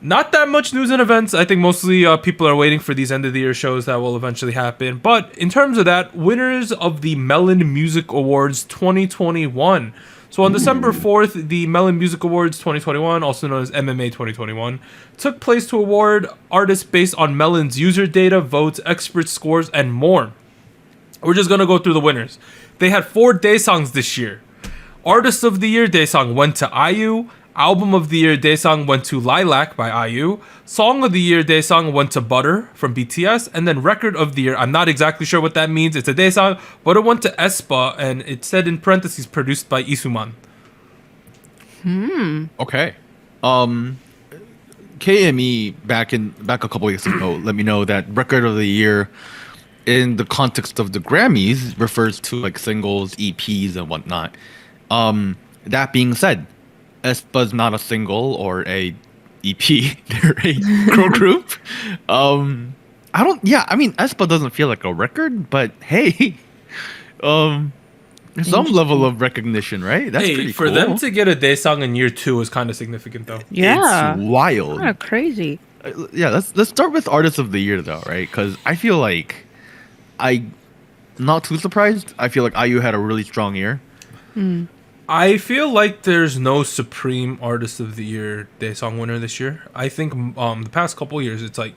Not that much news and events. I think mostly people are waiting for these end of the year shows that will eventually happen. But in terms of that, winners of the Melon Music Awards 2021. So on December 4th, the Melon Music Awards 2021, also known as MMA 2021, took place to award artists based on Melon's user data, votes, expert scores, and more. We're just going to go through the winners. They had 4 Daesangs this year. Artist of the Year Daesang went to IU. Album of the Year Daesang went to Lilac by IU. Song of the Year Daesang went to Butter from BTS. And then Record of the Year, I'm not exactly sure what that means. It's a Daesang, but it went to aespa, and it said in parentheses produced by Isuman. Okay. KME back a couple weeks ago let me know that Record of the Year in the context of the Grammys refers to like singles, EPs, and whatnot. That being said, aespa's not a single or a EP. They're a girl group. aespa doesn't feel like a record, but hey, some level of recognition, right? That's pretty for cool. them to get a Daesang in year 2 is kind of significant, though. Yeah. It's wild. Kind of crazy. Let's start with Artist of the Year though, right? Because I feel like I'm not too surprised. I feel like IU had a really strong year. I feel like there's no supreme Artist of the Year Daesang winner this year. I think the past couple years it's like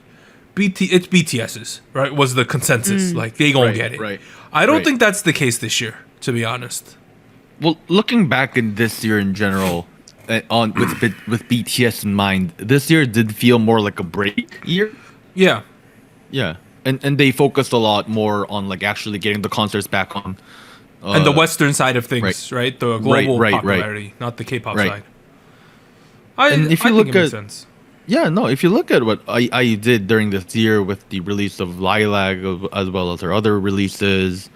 it's BTS's, right? Was the consensus. Like they gonna get it. Right. I don't think that's the case this year, to be honest. Well, looking back in this year in general, with BTS in mind, this year did feel more like a break year. Yeah. Yeah. And they focused a lot more on like actually getting the concerts back on. And the Western side of things, right? The global popularity, not the K-pop side. If you look makes sense. If you look at what IU did during this year with the release of Lilac as well as their other releases,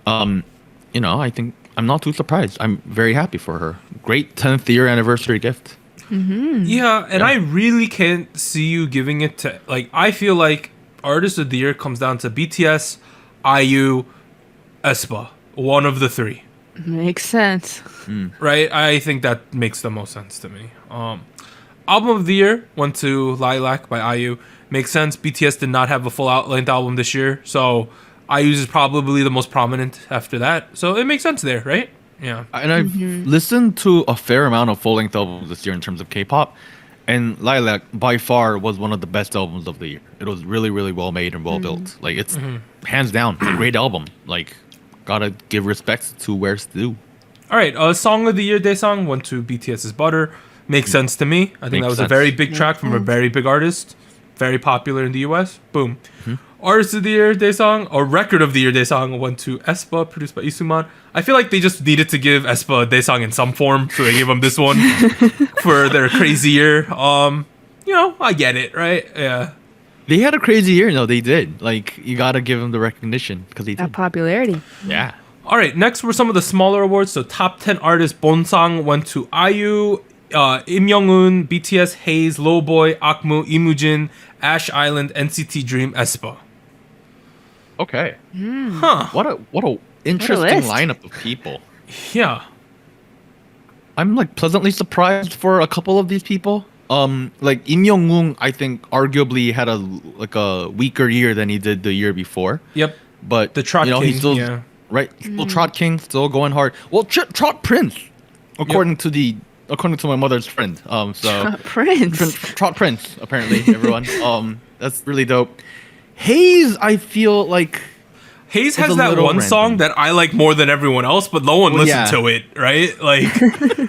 I think I'm not too surprised. I'm very happy for her. Great 10th year anniversary gift. Yeah, and I really can't see you giving it to I feel like Artist of the Year comes down to BTS, IU, aespa. One of the 3. Makes sense. Right? I think that makes the most sense to me. Album of the Year went to Lilac by IU. Makes sense. BTS did not have a full out-length album this year, so IU's is probably the most prominent after that. So it makes sense there, right? Yeah. And I've listened to a fair amount of full-length albums this year in terms of K-pop, and Lilac by far was one of the best albums of the year. It was really, really well made and well built. Like it's hands down a great album. Like gotta give respect to where it's due. All right, Song of the Year Daesang went to BTS's Butter. Makes sense to me. I think that was a very big track from a very big artist. very popular in the US. Boom. Artist of the Year Day Song, or Record of the Year Day Song, went to aespa, produced by Isuman. I feel like they just needed to give aespa a Day Song in some form, so they gave them this one for their crazy year. I get it, right? Yeah. They had a crazy year. No, they did. Like, you gotta give them the recognition because they That did. popularity. Yeah. All right, next were some of the smaller awards. So top 10 artist Bonsang went to IU, Im Young-un, BTS, Haze, Lowboy, Akmu, Imujin, Ash Island, NCT Dream, aespa. Okay. Huh. What a interesting list. lineup of people. Yeah. I'm like pleasantly surprised for a couple of these people. Like Im Young-un, I think arguably had a weaker year than he did the year before. Yep. But The Trot King, he's still yeah. right. Still Trot King, still going hard. Well, Trot Prince, according to my mother's friend. So Prince. Trot Prince, apparently, everyone. That's really dope. Haze, I feel like Haze It's has a that little one random. song that I like more than everyone else, but no one Well, listened yeah. to it, right? Like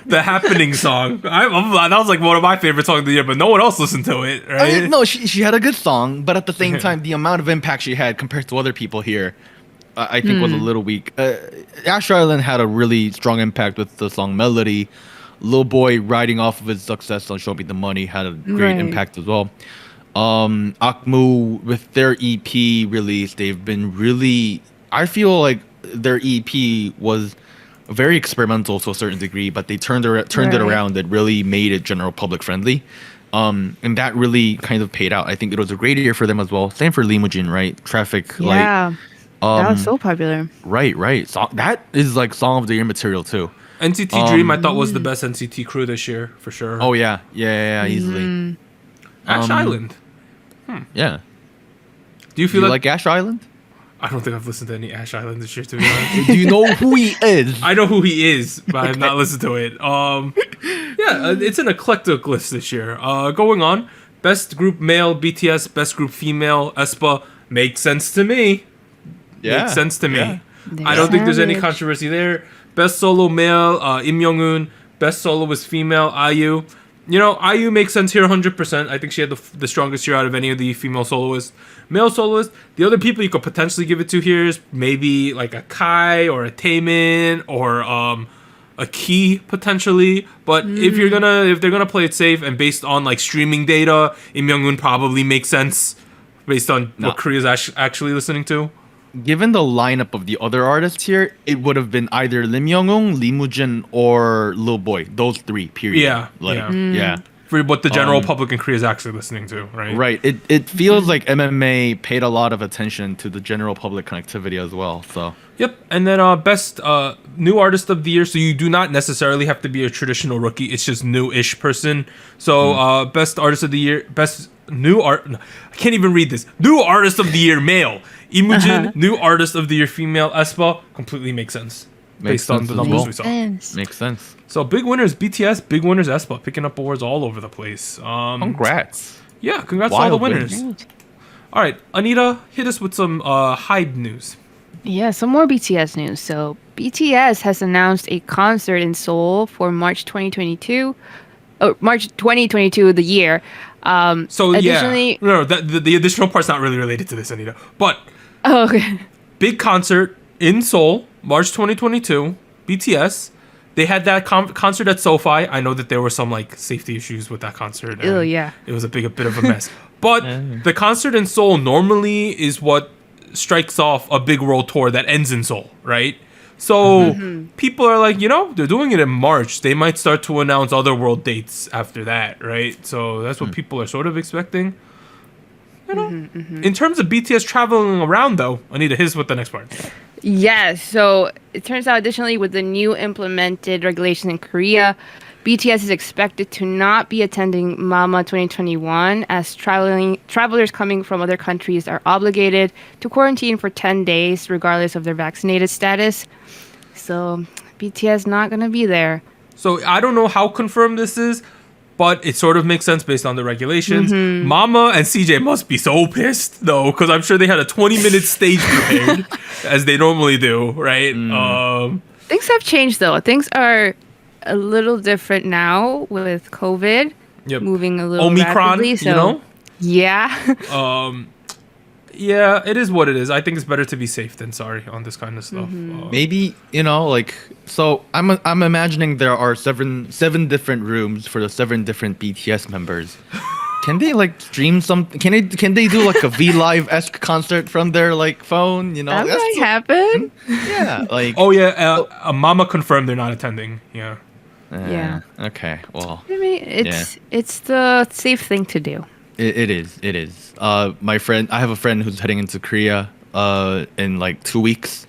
the Happening song. That was like one of my favorite songs of the year, but no one else listened to it, I right? mean, no, she had a good song, but at the same time, the amount of impact she had compared to other people here, I think was a little weak. Ash Island had a really strong impact with the song Melody. Lil Boy, riding off of his success on Show Me the Money, had a great Right. impact as well. Akmu, with their EP release, they've been really. I feel like their EP was very experimental to a certain degree, but they turned it Right. around. It really made it general public friendly. And that really kind of paid out. I think it was a great year for them as well. Same for Limujin, right? Traffic Light. Yeah. That was so popular. Right. So that is like song of the year material too. NCT Dream, I thought was the best NCT crew this year for sure. Oh yeah, easily. Ash Island. Yeah. Do you Do feel you like Ash Island? I don't think I've listened to any Ash Island this year, to be honest. Do you know who he is? I know who he is, but I've not listened to it. It's an eclectic list this year. Going on, best group male BTS, best group female aespa. Makes sense to me. Makes sense to me. Yeah. I don't think there's any Savage. controversy there. Best solo male, Im Young-un. Best soloist female, IU. IU makes sense here 100%. I think she had the strongest year out of any of the female soloists. Male soloist, the other people you could potentially give it to here is maybe like a Kai or a Taemin or a Key potentially. But if they're gonna play it safe and based on like streaming data, Im Young-un probably makes sense based on No. what Korea's actually listening to. Given the lineup of the other artists here, it would have been either Lim Young-un, Lee Moo-jin, or Lil Boy. Those three, period. Yeah, Yeah. For what the general public in Korea is actually listening to, right? Right. It feels like MMA paid a lot of attention to the general public connectivity as well. So Yep. And then best new artist of the year. So you do not necessarily have to be a traditional rookie. It's just new-ish person. So best artist of the year, best new art. I can't even read this. New artist of the year male. Imujin, new artist of the year female. aespa completely makes sense Makes based on sense the as numbers well. we saw. makes sense. So big winners BTS, big winners aespa, picking up awards all over the place. Congrats. Yeah, congrats to all the Wild winners. winners. All right, Anita, hit us with some HYBE news. Yeah, some more BTS news. So BTS has announced a concert in Seoul for March 2022. Oh, March 2022, the year. So additionally, yeah, no, the additional part's not really related to this, Anita. But Oh, okay. big concert in Seoul, March 2022. BTS. They had that concert at SoFi. I know that there were some like safety issues with that concert. and Ew, yeah. It was a bit of a mess. But the concert in Seoul normally is what strikes off a big world tour that ends in Seoul, right? So people are like, they're doing it in March. They might start to announce other world dates after that, right? So that's what people are sort of expecting. In terms of BTS traveling around, though, Anita, here's what the next part. Yes. So it turns out, additionally, with the new implemented regulations in Korea, BTS is expected to not be attending Mama 2021 as travelers coming from other countries are obligated to quarantine for 10 days regardless of their vaccinated status. So BTS not going to be there. So I don't know how confirmed this is, but it sort of makes sense based on the regulations. Mama and CJ must be so pissed, though, because I'm sure they had a 20-minute stage prepared, as they normally do, right? Things have changed, though. Things are a little different now with COVID Yep. moving a little Omicron, rapidly. So Yeah. Yeah, it is what it is. I think it's better to be safe than sorry on this kind of stuff. Maybe, like, so I'm imagining there are seven different rooms for the 7 different BTS members. Can they like stream some? Can they do like a V Live-esque concert from their like phone? That might happen. Yeah, like. Oh yeah, Mama confirmed they're not attending. Yeah. Yeah. Okay. Well. I mean, it's the safe thing to do. It is. My friend, I have a friend who's heading into Korea in like 2 weeks.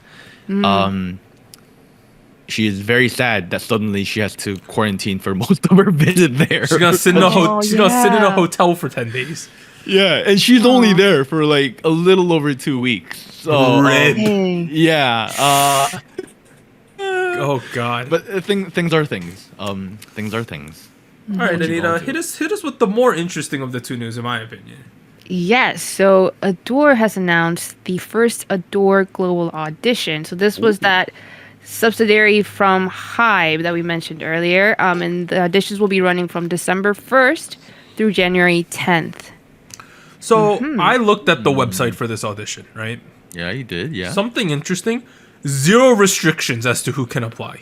She is very sad that suddenly she has to quarantine for most of her visit there. She's gonna sit in a hotel for 10 days. Yeah, and she's only there for like a little over 2 weeks. So yeah. Oh God. But things are things. Things are things. All right, Anita, hit us with the more interesting of the two news, in my opinion. Yes, so Adore has announced the first Adore Global Audition. So this was that subsidiary from IVE that we mentioned earlier. And the auditions will be running from December 1st through January 10th. So I looked at the website for this audition, right? Yeah, you did, yeah. Something interesting. 0 restrictions as to who can apply.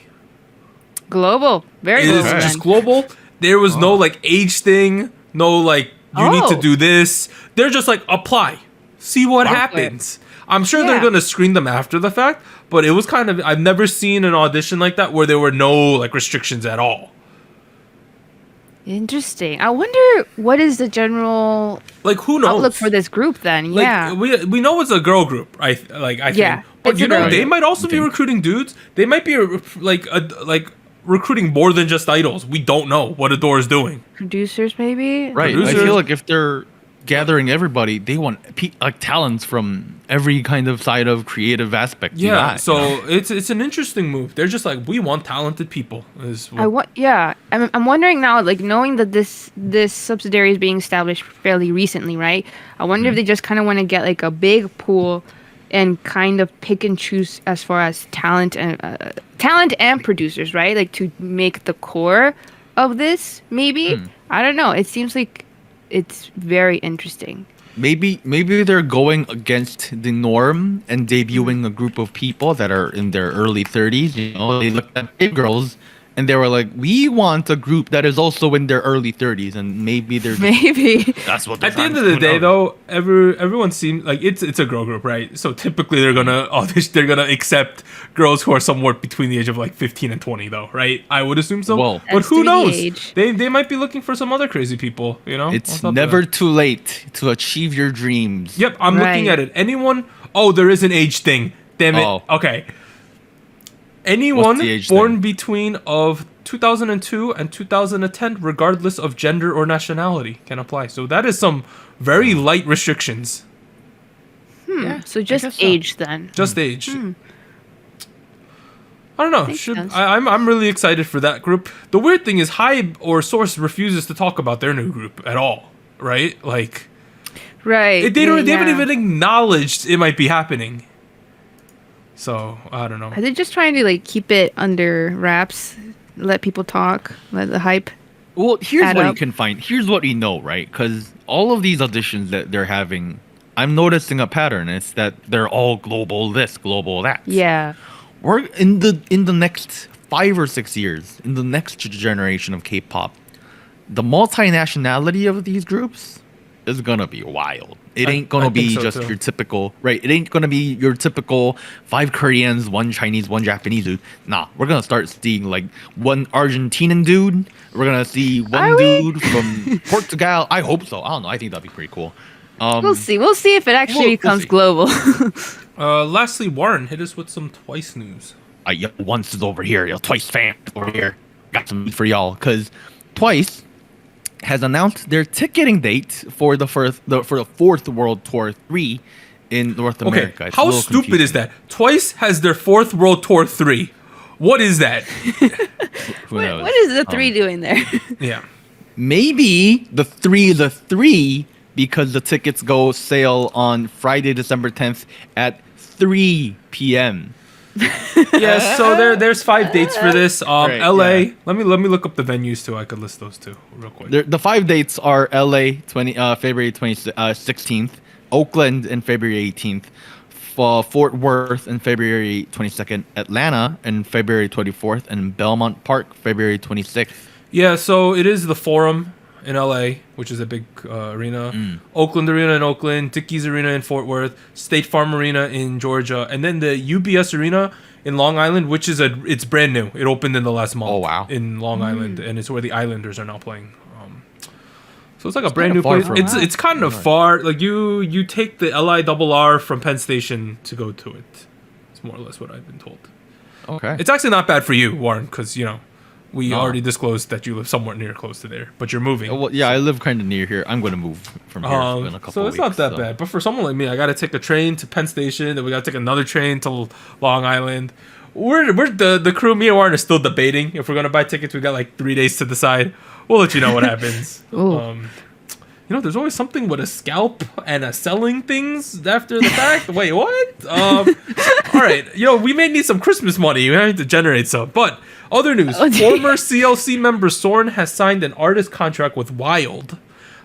Global. Very It global. is then. just global. There was no like age thing. No like you need to do this. They're just like apply. See what happens. I'm sure they're going to screen them after the fact, but it was kind of I've never seen an audition like that where there were no like restrictions at all. Interesting. I wonder what is the general Like who knows? outlook for this group then? Like, Yeah. we know it's a girl group, I think. Yeah, But it's you a know, girl they group. might also be recruiting dudes. They might be like recruiting more than just idols. We don't know what Adore is doing. Producers maybe? Right. Producers. I feel like if they're gathering everybody, they want like talents from every kind of side of creative aspect. Yeah, so it's an interesting move. They're just like, we want talented people. I'm wondering now, like knowing that this subsidiary is being established fairly recently, right? I wonder if they just kind of want to get like a big pool and kind of pick and choose as far as talent and producers, right? Like to make the core of this, maybe. I don't know. It seems like it's very interesting. Maybe they're going against the norm and debuting a group of people that are in their early 30s. You know, they looked at big girls and they were like, we want a group that is also in their early 30s, and maybe they're that's what they're At the end of the day, though, everyone seems like it's a girl group, right? So typically they're gonna accept girls who are somewhere between the age of like 15 and 20, though, right? I would assume so. Well, but who knows? age. They might be looking for some other crazy people, you know? It's on top of never that. too late to achieve your dreams. Yep, I'm looking Right. at it. Anyone? Oh, there is an age thing. Damn it. Oh. Okay. Anyone the age born thing? between of 2002 and 2010, regardless of gender or nationality, can apply. So that is some very light restrictions. So just guess so. age then. Just age. I don't know. Makes sense. I'm really excited for that group. The weird thing is, Hybe or Source refuses to talk about their new group at all. Right? Like Right. they haven't even acknowledged it might be happening. So I don't know. Are they just trying to like keep it under wraps, let people talk, let the hype? Well, here's Add what you up. can find. Here's what we know, right? Because all of these auditions that they're having, I'm noticing a pattern. It's that they're all global this, global that. Yeah. We're in the next 5 or 6 years, in the next generation of K-pop, the multinationality of these groups is gonna be wild. It ain't gonna I be think so, just too. your typical, right? It ain't gonna be your typical 5 Koreans, 1 Chinese, 1 Japanese dude. Nah, we're gonna start seeing like 1 Argentinian dude. We're gonna see 1 Are we? dude from Portugal. I hope so. I don't know. I think that'd be pretty cool. We'll see. We'll see if it actually we'll becomes see. global. Lastly, Warren, hit us with some Twice news. Yo, Once is over here. Yo, Twice fan over here. Got some news for y'all because Twice has announced their ticketing date for the fourth World Tour 3 in North Okay, America. It's a how little stupid confusing. is that? Twice has their 4th World Tour 3. What is that? Who knows? what is the 3 doing there? Yeah. Maybe the three because the tickets go sale on Friday, December 10th at 3 p.m. Yeah, so there's 5 dates for this. Right, LA. yeah. Let me look up the venues too. I could list those too real quick. The 5 dates are LA February 16th, Oakland in February 18th, Fort Worth in February 22nd, Atlanta in February 24th, and Belmont Park February 26th. Yeah, so it is the Forum in LA, which is a big arena. Oakland Arena in Oakland, Dickies Arena in Fort Worth, State Farm Arena in Georgia, and then the UBS Arena in Long Island, which is it's brand new. It opened in the last month. Oh, wow. In Long Island, and it's where the Islanders are now playing. So it's like a It's brand kinda new far place. from- It's kind of far. Like you take the LIRR from Penn Station to go to it. It's more or less what I've been told. Okay. It's actually not bad for you, Warren, because we No. already disclosed that you live somewhere near close to there, but you're moving. Well, yeah, I live kind of near here. I'm going to move from here in a couple So it's weeks. not that so. bad. But for someone like me, I got to take a train to Penn Station, then we got to take another train to Long Island. We're the crew, me and Warren are still debating if we're gonna buy tickets. We got like 3 days to decide. We'll let you know what happens. Ooh. There's always something with a scalp and a selling things after the fact. Wait, what? All right, we may need some Christmas money. We have to generate some. But other news: Oh, dear. former CLC member Soren has signed an artist contract with Wild.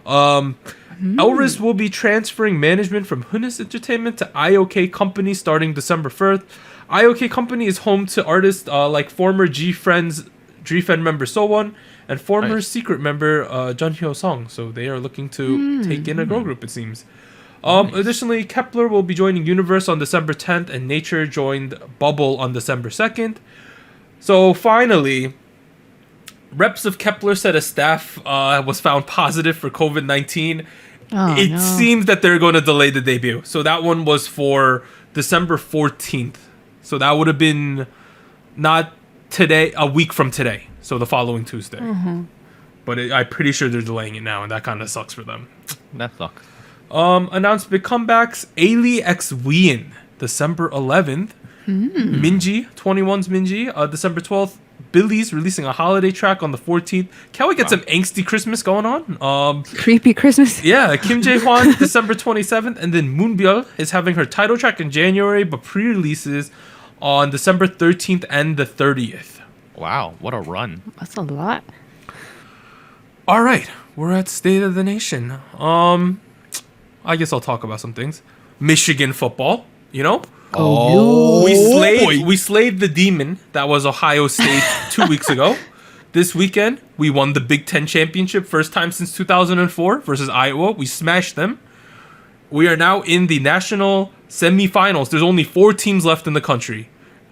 Elris will be transferring management from Hunis Entertainment to IOK Company starting December 1st. IOK Company is home to artists like former G-Friend member Sowon and former Nice. Secret member Jun Hyo Song. So they are looking to take in a girl group, it seems. Additionally, Kepler will be joining Universe on December 10th, and Nature joined Bubble on December 2nd. So finally, reps of Kepler said a staff was found positive for COVID-19. It no. seems that they're going to delay the debut. So that one was for December 14th. So that would have been not today, a week from today. So the following Tuesday. But I'm pretty sure they're delaying it now, and that kind of sucks for them. That sucks. Announced big comebacks. Ailey x Wien, December 11th. Minji, 21's Minji, December 12th. Billy's releasing a holiday track on the 14th. Can we get some angsty Christmas going on? Creepy Christmas. Yeah, Kim Jae-hwan, December 27th. And then Moonbyul is having her title track in January, but pre-releases on December 13th and the 30th. Wow, what a run. That's a lot. All right, we're at State of the Nation. I guess I'll talk about some things. Michigan football, Oh, We slayed the demon that was Ohio State 2 weeks ago. This weekend, we won the Big Ten championship, first time since 2004 versus Iowa. We smashed them. We are now in the national semifinals. There's only 4 teams left in the country.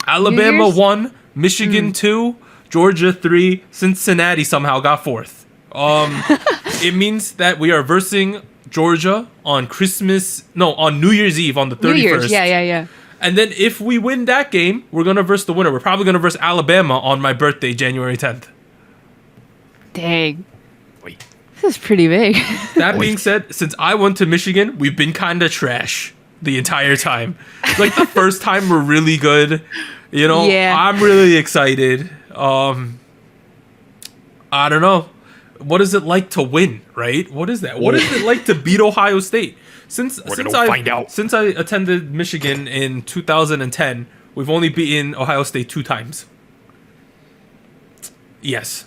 Alabama Years? 1, Michigan 2, Georgia 3, Cincinnati somehow got 4th. It means that we are versing Georgia on New Year's Eve on the 31st. New Year's. Yeah. And then if we win that game, we're going to verse the winner. We're probably going to verse Alabama on my birthday, January 10th. Dang. Wait. This is pretty big. That being said, since I went to Michigan, we've been kind of trash the entire time. Like the first time we're really good. Yeah. I'm really excited. I don't know. What is it like to win, right? What is that? What is it like to beat Ohio State? Since I attended Michigan in 2010, we've only beaten Ohio State 2 times. Yes.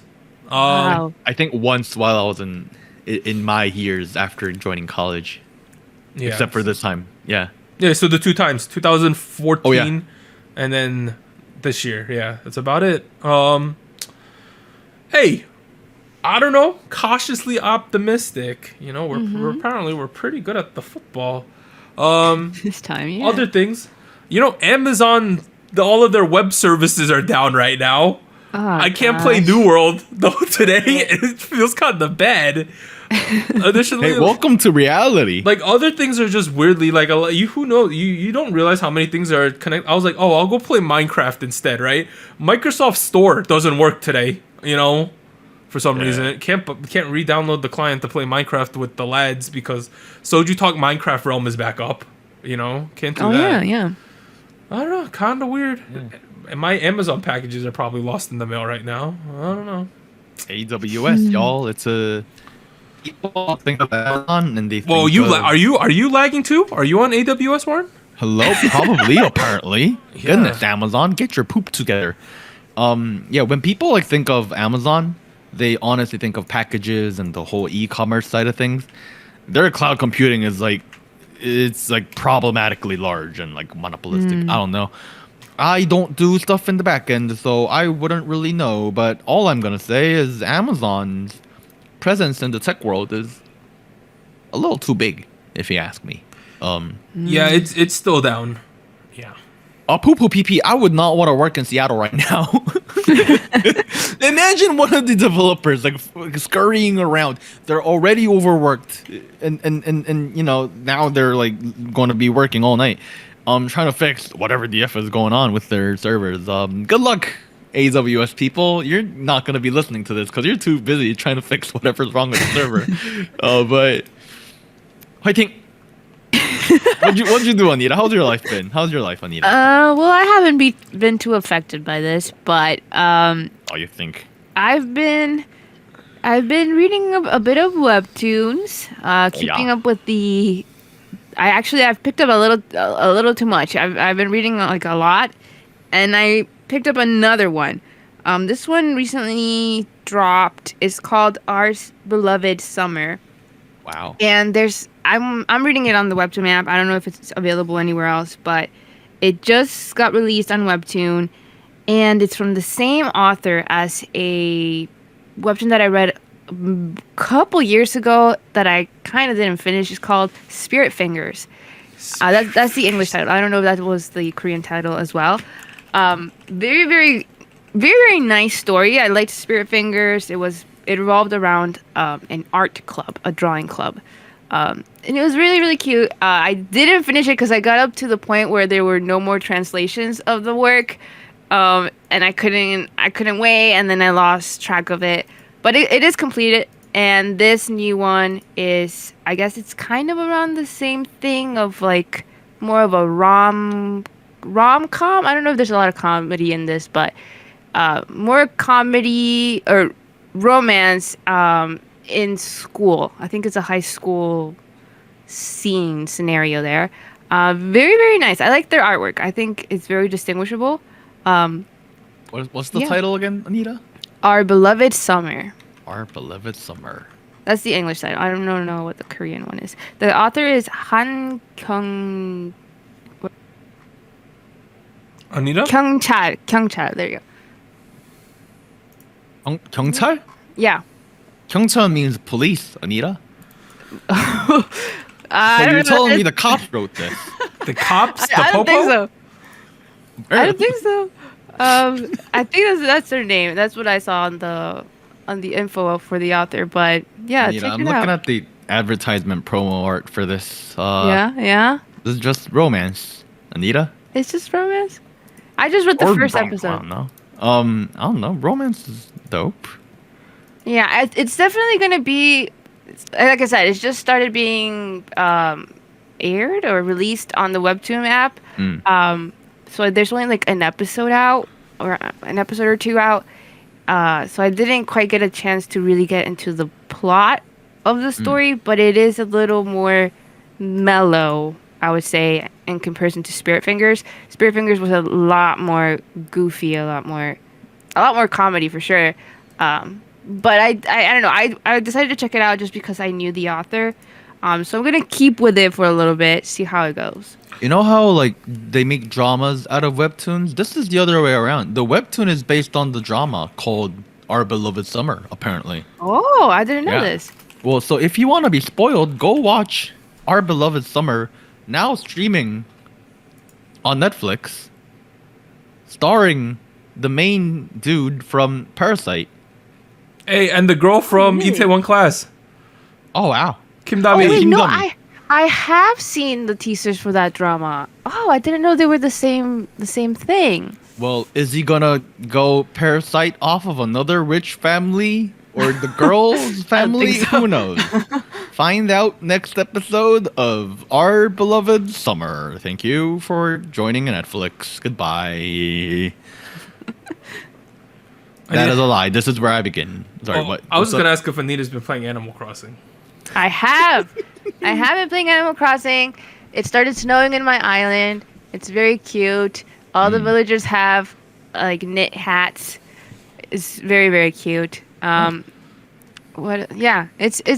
Wow. I think once while I was in my years after joining college. Yeah. Except for this time. Yeah. Yeah, so the 2 times, 2014 Oh, yeah. and then this year. Yeah, that's about it. Hey, I don't know, cautiously optimistic. We're pretty good at the football. This time, yeah. Other things, Amazon, all of their web services are down right now. Oh, I can't play New World though today. It feels kind of bad. Additionally, Hey, welcome to reality. like other things are just weirdly like you don't realize how many things are connected. I was like, oh, I'll go play Minecraft instead, right? Microsoft Store doesn't work today, for some reason. It can't re-download the client to play Minecraft with the lads because SojuTalk Minecraft Realm is back up. Can't do that. Yeah. I don't know, kind of weird. And my Amazon packages are probably lost in the mail right now. I don't know. AWS, y'all. It's a people think of Amazon and they think Well, are you lagging too? Are you on AWS, Warren? Hello, probably, apparently. Yeah. Goodness, Amazon, get your poop together. Yeah, when people like think of Amazon, they honestly think of packages and the whole e-commerce side of things. Their cloud computing is like, it's like problematically large and like monopolistic. I don't know. I don't do stuff in the back end, so I wouldn't really know. But all I'm gonna say is Amazon's presence in the tech world is a little too big, if you ask me. Yeah, it's still down. Yeah. Poo poo pee pee. I would not want to work in Seattle right now. Imagine one of the developers like scurrying around. They're already overworked, and you know now they're like going to be working all night. Trying to fix whatever the F is going on with their servers. Good luck, AWS people. You're not going to be listening to this because you're too busy trying to fix whatever's wrong with the server. But I think. What'd you do, Anita? How's your life been? How's your life, Anita? Well, I haven't been too affected by this, but Oh, you think? I've been reading a bit of webtoons, keeping up with the. I've picked up a little too much. I've been reading like a lot, and I picked up another one. This one recently dropped. It's called Our Beloved Summer. Wow. And I'm reading it on the Webtoon app. I don't know if it's available anywhere else, but it just got released on Webtoon, and it's from the same author as a Webtoon that I read a couple years ago that I kind of didn't finish. It's called Spirit Fingers. That's the English title. I don't know if that was the Korean title as well. Very, very, very, very nice story. I liked Spirit Fingers. It revolved around an art club, a drawing club. And it was really, really cute. I didn't finish it because I got up to the point where there were no more translations of the work. And I couldn't wait, and then I lost track of it. But it is completed, and this new one is, I guess it's kind of around the same thing of like more of a rom-com. I don't know if there's a lot of comedy in this, but more comedy or romance in school. I think it's a high school scenario there. Very, very nice. I like their artwork. I think it's very distinguishable. What's the title again, Anita? Our Beloved Summer. Our Beloved Summer. That's the English title. I don't know what the Korean one is. The author is Han Anita? Kyungchal. There you go. 경찰? Yeah. 경찰 means police, Anita. I So don't you're know. telling me the cops wrote this? The cops? The I don't popo? think so. I don't think so. I think that's their name. That's what I saw on the info for the author. But yeah, Anita, check I'm it looking out. at the advertisement promo art for this. Yeah. This is just romance, Anita. It's just romance. I just read the first episode. I don't know. Romance is dope. Yeah, it's definitely gonna be. Like I said, it's just started being aired or released on the Webtoon app. So there's only like an episode out or an episode or two out. So I didn't quite get a chance to really get into the plot of the story, but it is a little more mellow, I would say, in comparison to Spirit Fingers. Spirit Fingers was a lot more goofy, a lot more comedy for sure. But I don't know. I decided to check it out just because I knew the author. So I'm gonna keep with it for a little bit, see how it goes. You know how like they make dramas out of webtoons? This is the other way around. The webtoon is based on the drama called Our Beloved Summer, apparently. Oh, I didn't know this. Well, so if you want to be spoiled, go watch Our Beloved Summer, now streaming on Netflix, starring the main dude from Parasite. Hey, and the girl from Itaewon Class, Oh wow. Kim Oh, Dabi. wait, Kim no, Dummy. I have seen the teasers for that drama. Oh, I didn't know they were the same thing. Well, is he gonna go parasite off of another rich family or the girl's family? so. Who knows? Find out next episode of Our Beloved Summer. Thank you for joining Netflix. Goodbye. That is a lie. This is where I begin. Sorry, what? I was what's just gonna up? ask if Anita's been playing Animal Crossing. I have. I have been playing Animal Crossing. it started snowing in my island. It's very cute. All the villagers have like knit hats. It's very, very cute. It's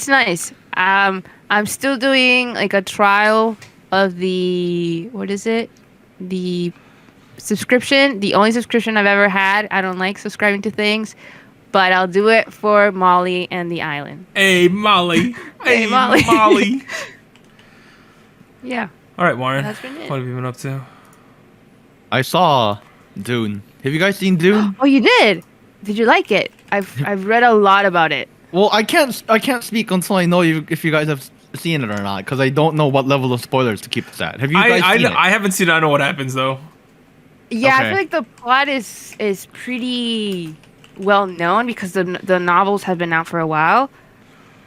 nice. I'm still doing like a trial of the subscription, the only subscription I've ever had. I don't like subscribing to things, but I'll do it for Molly and the island. Hey, Molly. Hey, Molly. Molly. Yeah. All right, Warren. That's been it. What have you been up to? I saw Dune. Have you guys seen Dune? Oh, you did? Did you like it? I've read a lot about it. Well, I can't speak until I know if you guys have seen it or not, because I don't know what level of spoilers to keep this at. Have you guys seen it? I haven't seen it. I know what happens, though. Yeah, Okay. I feel like the plot is pretty well known because the novels have been out for a while.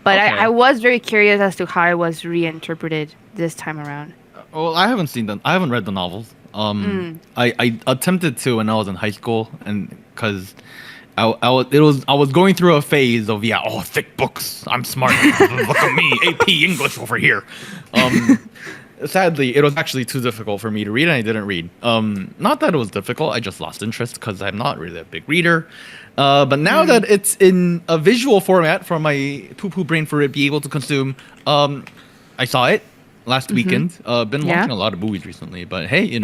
But Okay. I was very curious as to how it was reinterpreted this time around. Well, I haven't seen them. I haven't read the novels. I attempted to when I was in high school, and because I was going through a phase of thick books. I'm smart. Look at me, AP English over here. Sadly, it was actually too difficult for me to read, and I didn't read. Not that it was difficult. I just lost interest because I'm not really a big reader. But now that it's in a visual format for my poo-poo brain for it be able to consume, I saw it last weekend. Been watching a lot of movies recently, but hey, I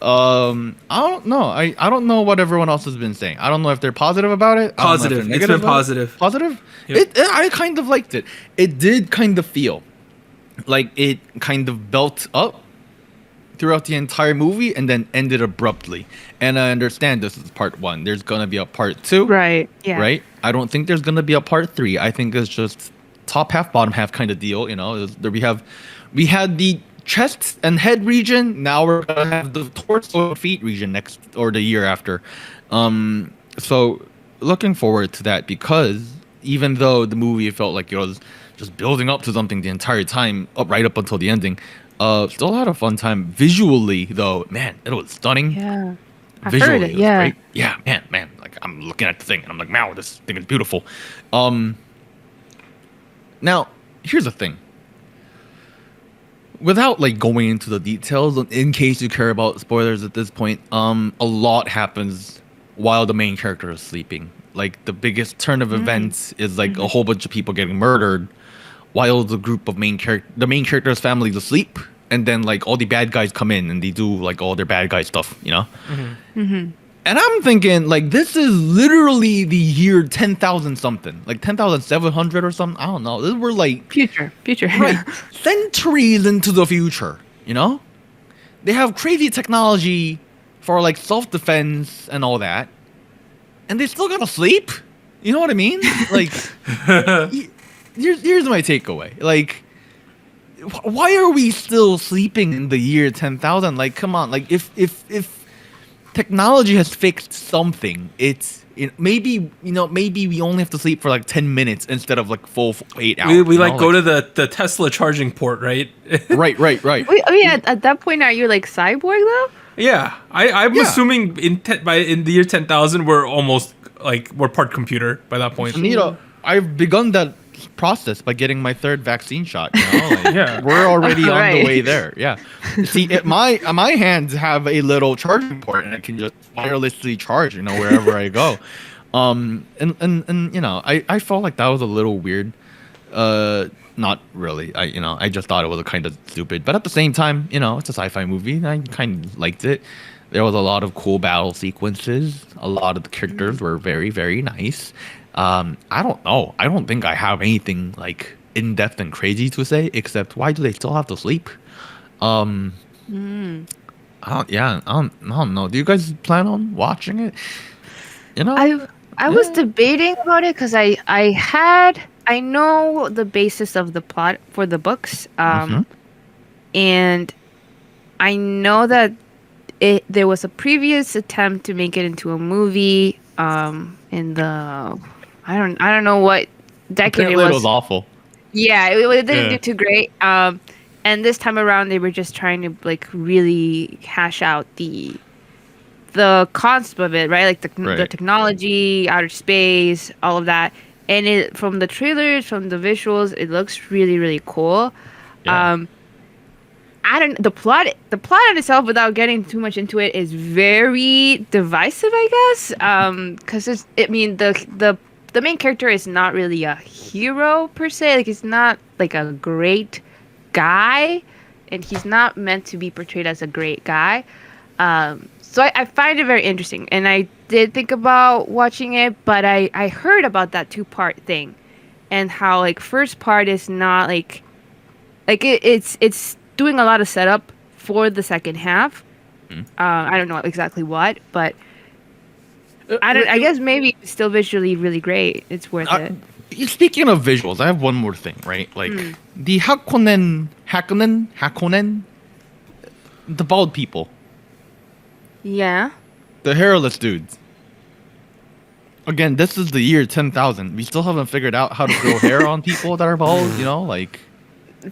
don't know. I don't know what everyone else has been saying. I don't know if they're positive about it. I don't know if Positive. they're It's negative been about it. positive. Positive? Yep. I kind of liked it. It did kind of feel like it kind of built up throughout the entire movie and then ended abruptly. And I understand this is part 1. There's gonna be a part 2. Right. Yeah. Right? I don't think there's gonna be a part 3. I think it's just top half, bottom half kind of deal. We had the chest and head region. Now we're gonna have the torso and feet region next or the year after. So looking forward to that, because even though the movie felt like it was just building up to something the entire time, right up until the ending, still had a fun time. Visually, though, man, it was stunning. Yeah. I've Visually, heard it. it was Yeah. great. Yeah, man. Like, I'm looking at the thing and I'm like, wow, this thing is beautiful. Now, here's the thing. Without like going into the details, in case you care about spoilers at this point, a lot happens while the main character is sleeping. Like, the biggest turn of events is like a whole bunch of people getting murdered while the main character's family is asleep, and then like all the bad guys come in and they do like all their bad guy stuff, And I'm thinking, like, this is literally the year 10,000 something, like 10,700 or something. I don't know. We're like Future. right, centuries into the future, They have crazy technology for like self-defense and all that, and they still gotta sleep. You know what I mean? Like, here's my takeaway. Like, why are we still sleeping in the year 10,000? Like, come on. Like, if technology has fixed something, maybe we only have to sleep for like 10 minutes instead of like full 8 hours. We like go to the Tesla charging port, right? Right. Wait, I mean, at that point, are you like cyborg though? Yeah, I'm Yeah. assuming in the year 10,000 we're part computer by that point. Anita, I've begun that process by getting my 3rd vaccine shot. Like, Yeah. we're already on the Right. way there. Yeah. See, my hands have a little charging port, and I can just wirelessly charge, wherever I go. And I felt like that was a little weird. Not really. I just thought it was kind of stupid. But at the same time, it's a sci-fi movie, and I kind of liked it. There was a lot of cool battle sequences. A lot of the characters were very, very nice. I don't know. I don't think I have anything like in-depth and crazy to say, except why do they still have to sleep? I don't know. Do you guys plan on watching it? I was debating about it because I know the basis of the plot for the books, and I know that there was a previous attempt to make it into a movie in the I don't know what decade Apparently it it was awful. Yeah, it didn't Yeah. do too great. And this time around, they were just trying to like really hash out the concept of it, right? Like the Right. technology, outer space, all of that. And from the trailers, from the visuals, it looks really, really cool. Yeah. I don't the plot in itself, without getting too much into it, is very divisive, I guess. Because the main character is not really a hero per se. Like, he's not like a great guy, and he's not meant to be portrayed as a great guy. So I find it very interesting, and I did think about watching it, but I heard about that 2-part thing, and how like first part is not like it's doing a lot of setup for the second half. I don't know exactly what, but I guess maybe it's still visually really great. It's worth it. Speaking of visuals, I have one more thing, right? Like the Hakonen, the bald people, Yeah. the hairless dudes. Again, this is the year 10,000. We still haven't figured out how to grow hair on people that are bald. You know, like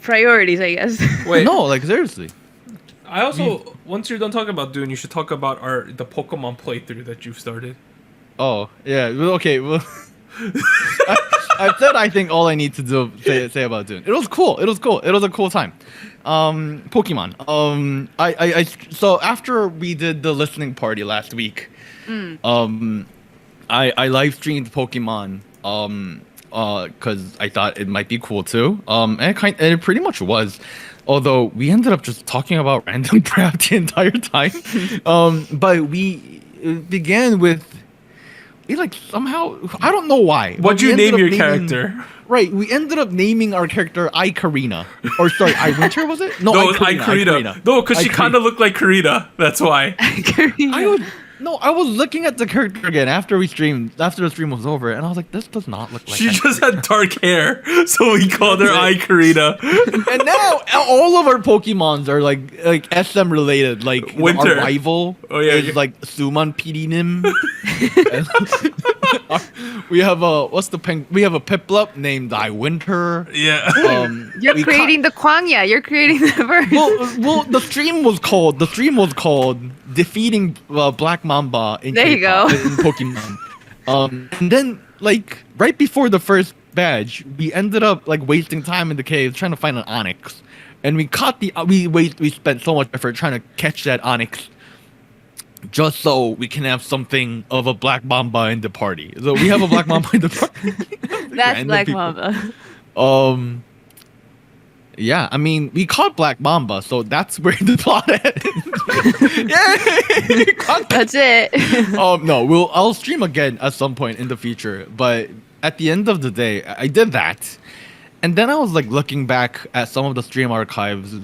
Priorities, I guess. Wait, no, like seriously. I also, once you're done talking about Dune, you should talk about the Pokemon playthrough that you've started. Oh yeah, well, okay. Well, I said I think all I need to say about Dune. It was cool. It was a cool time. Pokemon. So after we did the listening party last week, I live streamed Pokemon. Because I thought it might be cool too. And it pretty much was. Although we ended up just talking about random crap the entire time. But we began with. We like somehow, I don't know why. What'd you name your character? Right, we ended up naming our character Ikarina. Or sorry, Winter was it? No, Ikarina. No, because she kind of looked like Karina. That's why. I was looking at the character again after the stream was over, and I was like, this does not look like she just had dark hair, so we called her Ikarina. And now all of our Pokemons are like SM related. Like Winter. Our rival is like Suman Pirinim. We have we have a Piplup named Winter. Yeah. You're creating the Kwangya. You're creating the verse. Well, the stream was called defeating Black Mamba in There you K-pop, go. in Pokemon. And then like right before the first badge, we ended up like wasting time in the cave trying to find an Onyx, and we caught we spent so much effort trying to catch that Onyx, just so we can have something of a Black Mamba in the party. So we have a Black Mamba in the party. That's Black Mamba. Yeah, I mean, we caught Black Mamba, so that's where the plot ends. Yeah, That's it. No, I'll stream again at some point in the future. But at the end of the day, I did that, and then I was like looking back at some of the stream archives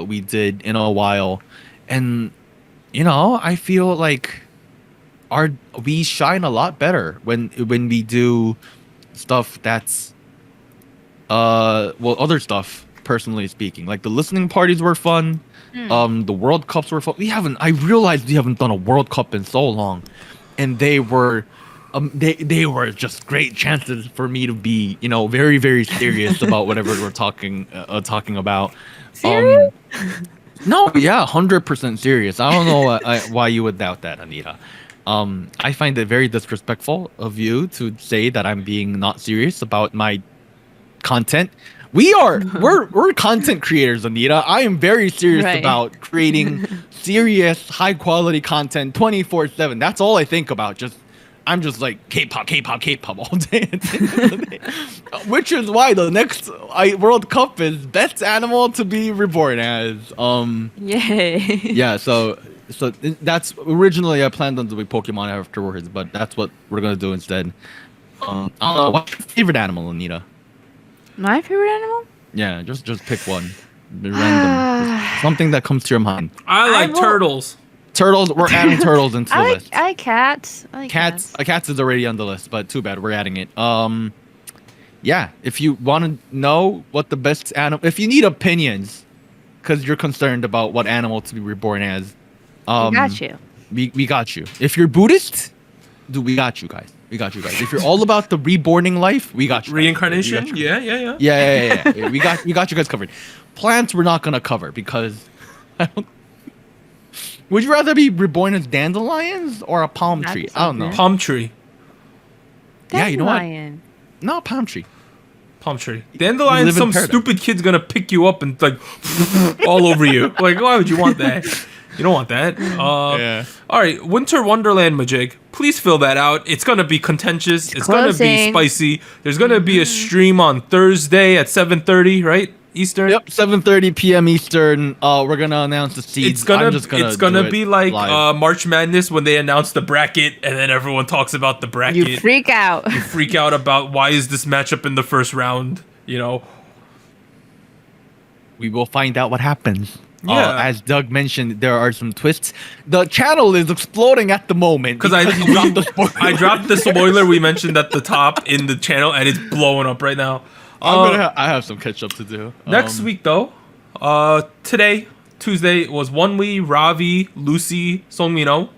we did in a while, and you know, I feel like we shine a lot better when we do stuff that's other stuff. Personally speaking, like the listening parties were fun. The World Cups were fun. I realized we haven't done a World Cup in so long, and they were they were just great chances for me to be, you know, very, very serious about whatever we're talking about. Serious? No, yeah, 100% serious. I don't know why you would doubt that, Anita. I find it very disrespectful of you to say that I'm being not serious about my content. We're content creators, Anita. I am very serious about creating serious, high quality content 24/7. That's all I think about. I'm just like K-pop all day. Which is why the next World Cup is best animal to be reborn as. Yay. Yeah, so that's originally I planned on doing Pokemon afterwards, but that's what we're gonna do instead. What's your favorite animal, Anita? My favorite animal? Yeah, just pick one. Random. Just something that comes to your mind. I like turtles. Turtles. We're adding turtles into the list. I like cats. Cats is already on the list, but too bad we're adding it. Yeah. If you want to know what the best animal, if you need opinions, because you're concerned about what animal to be reborn as, we got you. We got you. If you're Buddhist, we got you guys. We got you guys. If you're all about the reborning life, we got you. Reincarnation? We got you. Yeah. Yeah. We got you guys covered. Plants we're not gonna cover because I don't. Would you rather be reborn as dandelions or a palm tree? I don't know. Palm tree. Yeah, you know what? Dandelion. No, palm tree. Palm tree. Dandelion, live in some paradise. stupid kid's gonna pick you up and like all over you. Like, why would you want that? You don't want that. Yeah. All right, Winter Wonderland Majig. Please fill that out. It's gonna be contentious. It's gonna be closing. spicy. There's gonna be a stream on Thursday at 7:30, right? Eastern. Yep, 7:30 p.m. Eastern. We're gonna announce the seeds. It's gonna I'm do be it like live. March Madness when they announce the bracket and then everyone talks about the bracket. You freak out. Freak out about why is this matchup in the first round, you know. We will find out what happens. Yeah. As Doug mentioned, there are some twists. The channel is exploding at the moment Because you dropped the spoiler. I dropped the spoiler we mentioned at the top in the channel and it's blowing up right now. I have some catch up to do. Next week though, today, Tuesday was Wonwi, Ravi, Lucy, Songmino.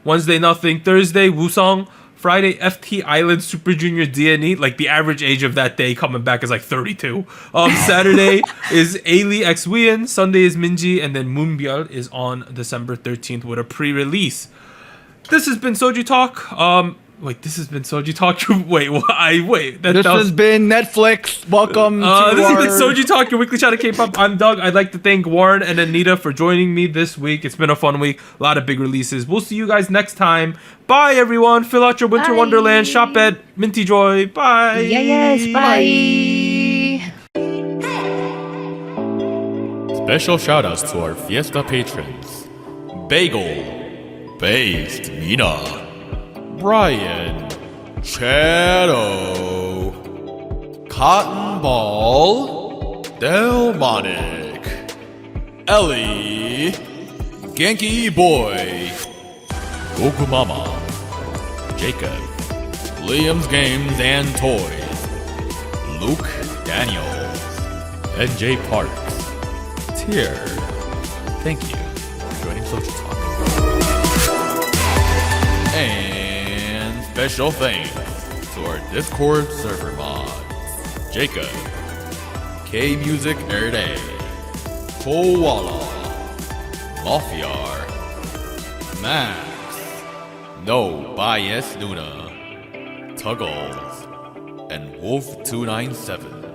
Wednesday nothing. Thursday Wusong. Friday FT Island Super Junior DNE. Like the average age of that day coming back is like 32. Saturday is Ailey X Wien. Sunday is Minji, and then Moonbyul is on December 13th with a pre-release. This has been Soju Talk. This has been Soju Talk. Wait. This has been Netflix. Welcome to this our... has been Soju Talk, your weekly chat of K-pop. I'm Doug. I'd like to thank Warren and Anita for joining me this week. It's been a fun week. A lot of big releases. We'll see you guys next time. Bye, everyone. Fill out your Winter Bye. Wonderland. Shop at Minty Joy. Bye. Yes, bye. Special shoutouts to our Fiesta patrons: Bagel, Based Mina, Brian, Shadow, Cotton Ball, Delmonic, Ellie, Genki Boy, Goku Mama, Jacob, Liam's Games and Toys, Luke Daniels, NJ Parks, Tier. Thank you for joining SojuTalk. And special thanks to our Discord server mods: Jacob, K Music Erday, Koala, Mafiar, Max, No Bias Luna, Tuggles, and Wolf297.